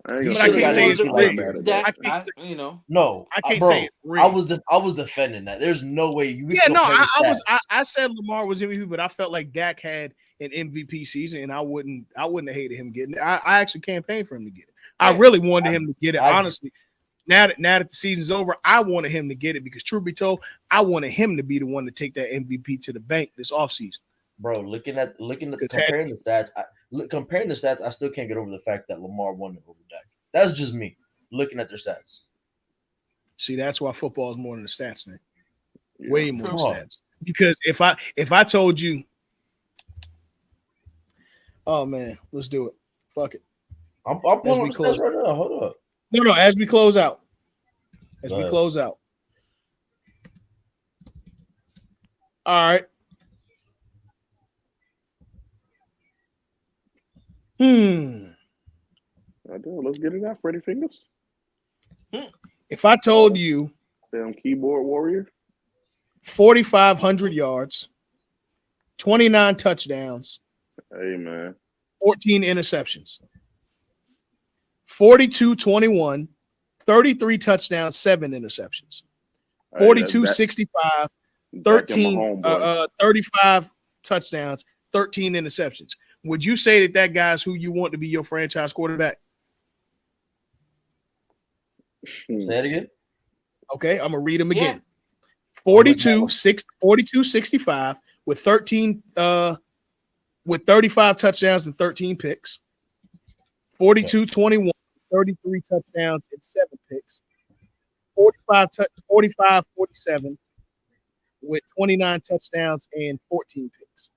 I ain't He gonna But I should have say can't got say an it's MVP I'm last not rigged. mad year. at That, I can't say, you know, No, I can't bro. say it's rigged. I was defending that. There's no way you. Yeah, no, compare the stats. I said Lamar was MVP, but I felt like Dak had an MVP season, and I wouldn't have hated him getting it. I actually campaigned for him to get it. I Yeah. really wanted him to get it. I- Honestly, now that the season's over, I wanted him to get it because, truth be told, I wanted him to be the one to take that MVP to the bank this offseason. Bro, looking at Because comparing the stats, I still can't get over the fact that Lamar won it over Dak. That's just me looking at their stats. See, that's why football is more than the stats, man. Yeah. Way more than True. stats. Because if I told you, oh man, let's do it. Fuck it. I'm As pulling we the close- stats right now. Hold up. No, as we close out. Go ahead. All right. I do. Let's get it out, Freddy Fingers. If I told you Damn keyboard warrior. 4,500 yards, 29 touchdowns, Hey man. 14 interceptions, 42-21, 33 touchdowns, 7 interceptions, Hey, 42-65, Dak and my 13, homeboy. 35 touchdowns, 13 interceptions. Would you say that guy's who you want to be your franchise quarterback? Say it again. Okay, I'm gonna read them again. Yeah. 42-65 with 13 with 35 touchdowns and 13 picks. 42-21, 33 touchdowns and 7 picks. 45-47 with 29 touchdowns and 14 picks.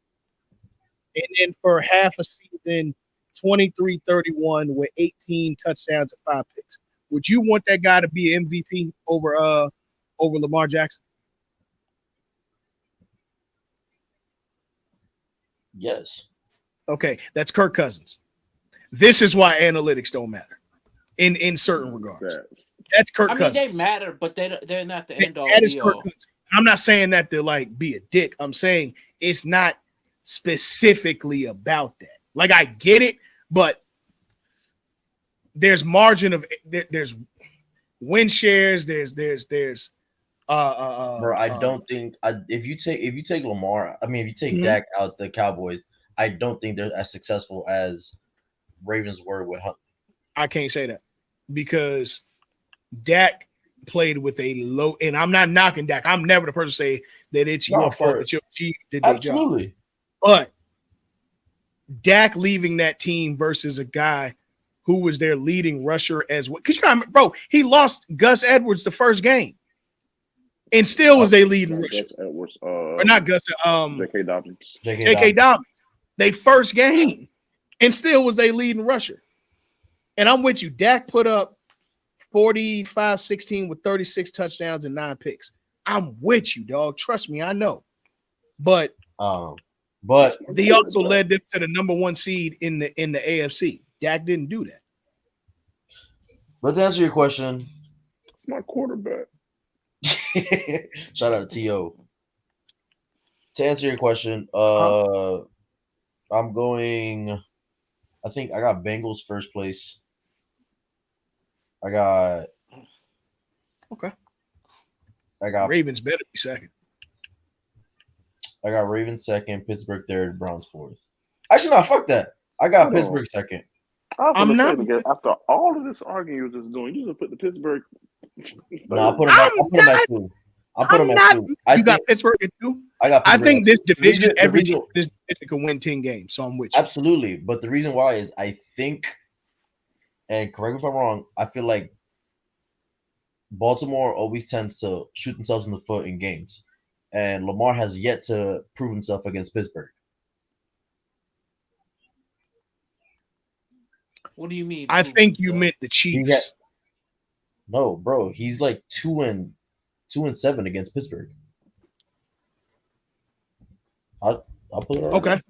And then for half a season, 23-31 with 18 touchdowns and 5 picks. Would you want that guy to be an MVP over Lamar Jackson? Yes. Okay, that's Kirk Cousins. This is why analytics don't matter in certain regards. That's Kirk I mean, Cousins. they matter, but they're not the end all. That is be Kirk all. Cousins. I'm not saying that to like be a dick. I'm saying it's not specifically about that. Like I get it, but there's margin of there's win shares. There's Bro, I don't think if you take Lamar, if you take Mhm. Dak out the Cowboys, I don't think they're as successful as Ravens were with Hunt. I can't say that because Dak played with a low, and I'm not knocking Dak. I'm never the person to say that it's No, your fault for- that your G did their job. Absolutely. But Dak leaving that team versus a guy who was their leading rusher as well. Because bro, he lost Gus Edwards the first game, and still was their leading rusher. Gus Edwards, Or not Gus, J.K. Dobbins. J.K. Dobbins. They first game, and still was their leading rusher. And I'm with you. Dak put up 45-16 with 36 touchdowns and 9 picks. I'm with you, dog. Trust me, I know. But they also led them to the number 1 seed in the AFC. Dak didn't do that. But to answer your question, My quarterback. shout out to T.O. To answer your question, I'm going. I think I got Bengals first place. I got Ravens better be second. I got Ravens second, Pittsburgh third, Browns fourth. Actually, no, fuck that. I got Hold Pittsburgh on. second. I was I'm gonna say, not. because after all of this arguing you were just doing, you just put the Pittsburgh No, I third. put him back. I'm I put him at two. I put him I'm at not. two. I You got think Pittsburgh at 2. I got I Pittsburgh think at this two. division, The every reason, team, this division can win 10 games. So I'm with you. absolutely. But the reason why is I think, and correct me if I'm wrong, I feel like Baltimore always tends to shoot themselves in the foot in games, and Lamar has yet to prove himself against Pittsburgh. What do you mean? I prove think you himself? meant the He had Chiefs. no, bro. He's like 2-7 against Pittsburgh. I'll put it right Okay. now.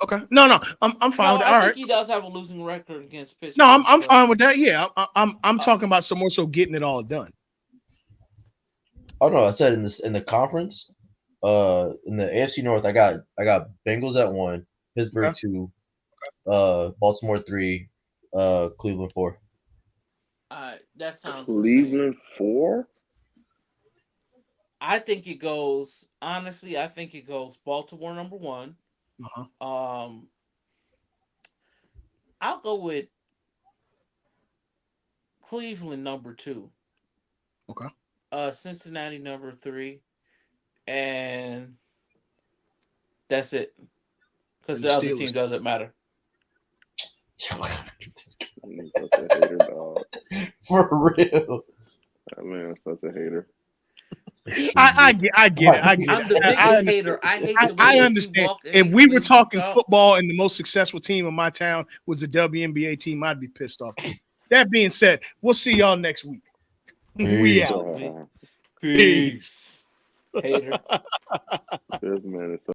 Okay. No. I'm fine No, with that. I All think right. he does have a losing record against No, Pittsburgh. I'm but fine with that. Yeah. I'm talking about some more so getting it all done. Oh no, I said in the conference, in the AFC North, I got Bengals at 1, Pittsburgh Okay. 2, Baltimore 3, Cleveland 4. that sounds insane. Cleveland 4. I think it goes. Honestly, I think it goes Baltimore number 1. Uh-huh. I'll go with Cleveland number 2. Okay. Cincinnati number 3, and that's it. Because And the the other Steelers. team doesn't matter. He's such a hater, dog. For real. That man is such a hater. I get it. I get I'm it. the I biggest understand. hater. I hate the way I that you understand. walk and If hate we the were way you talking talk. football and the most successful team in my town was the WNBA team, I'd be pissed off too. That being said, we'll see y'all next week. We Peace. out. Peace. Hater. This man is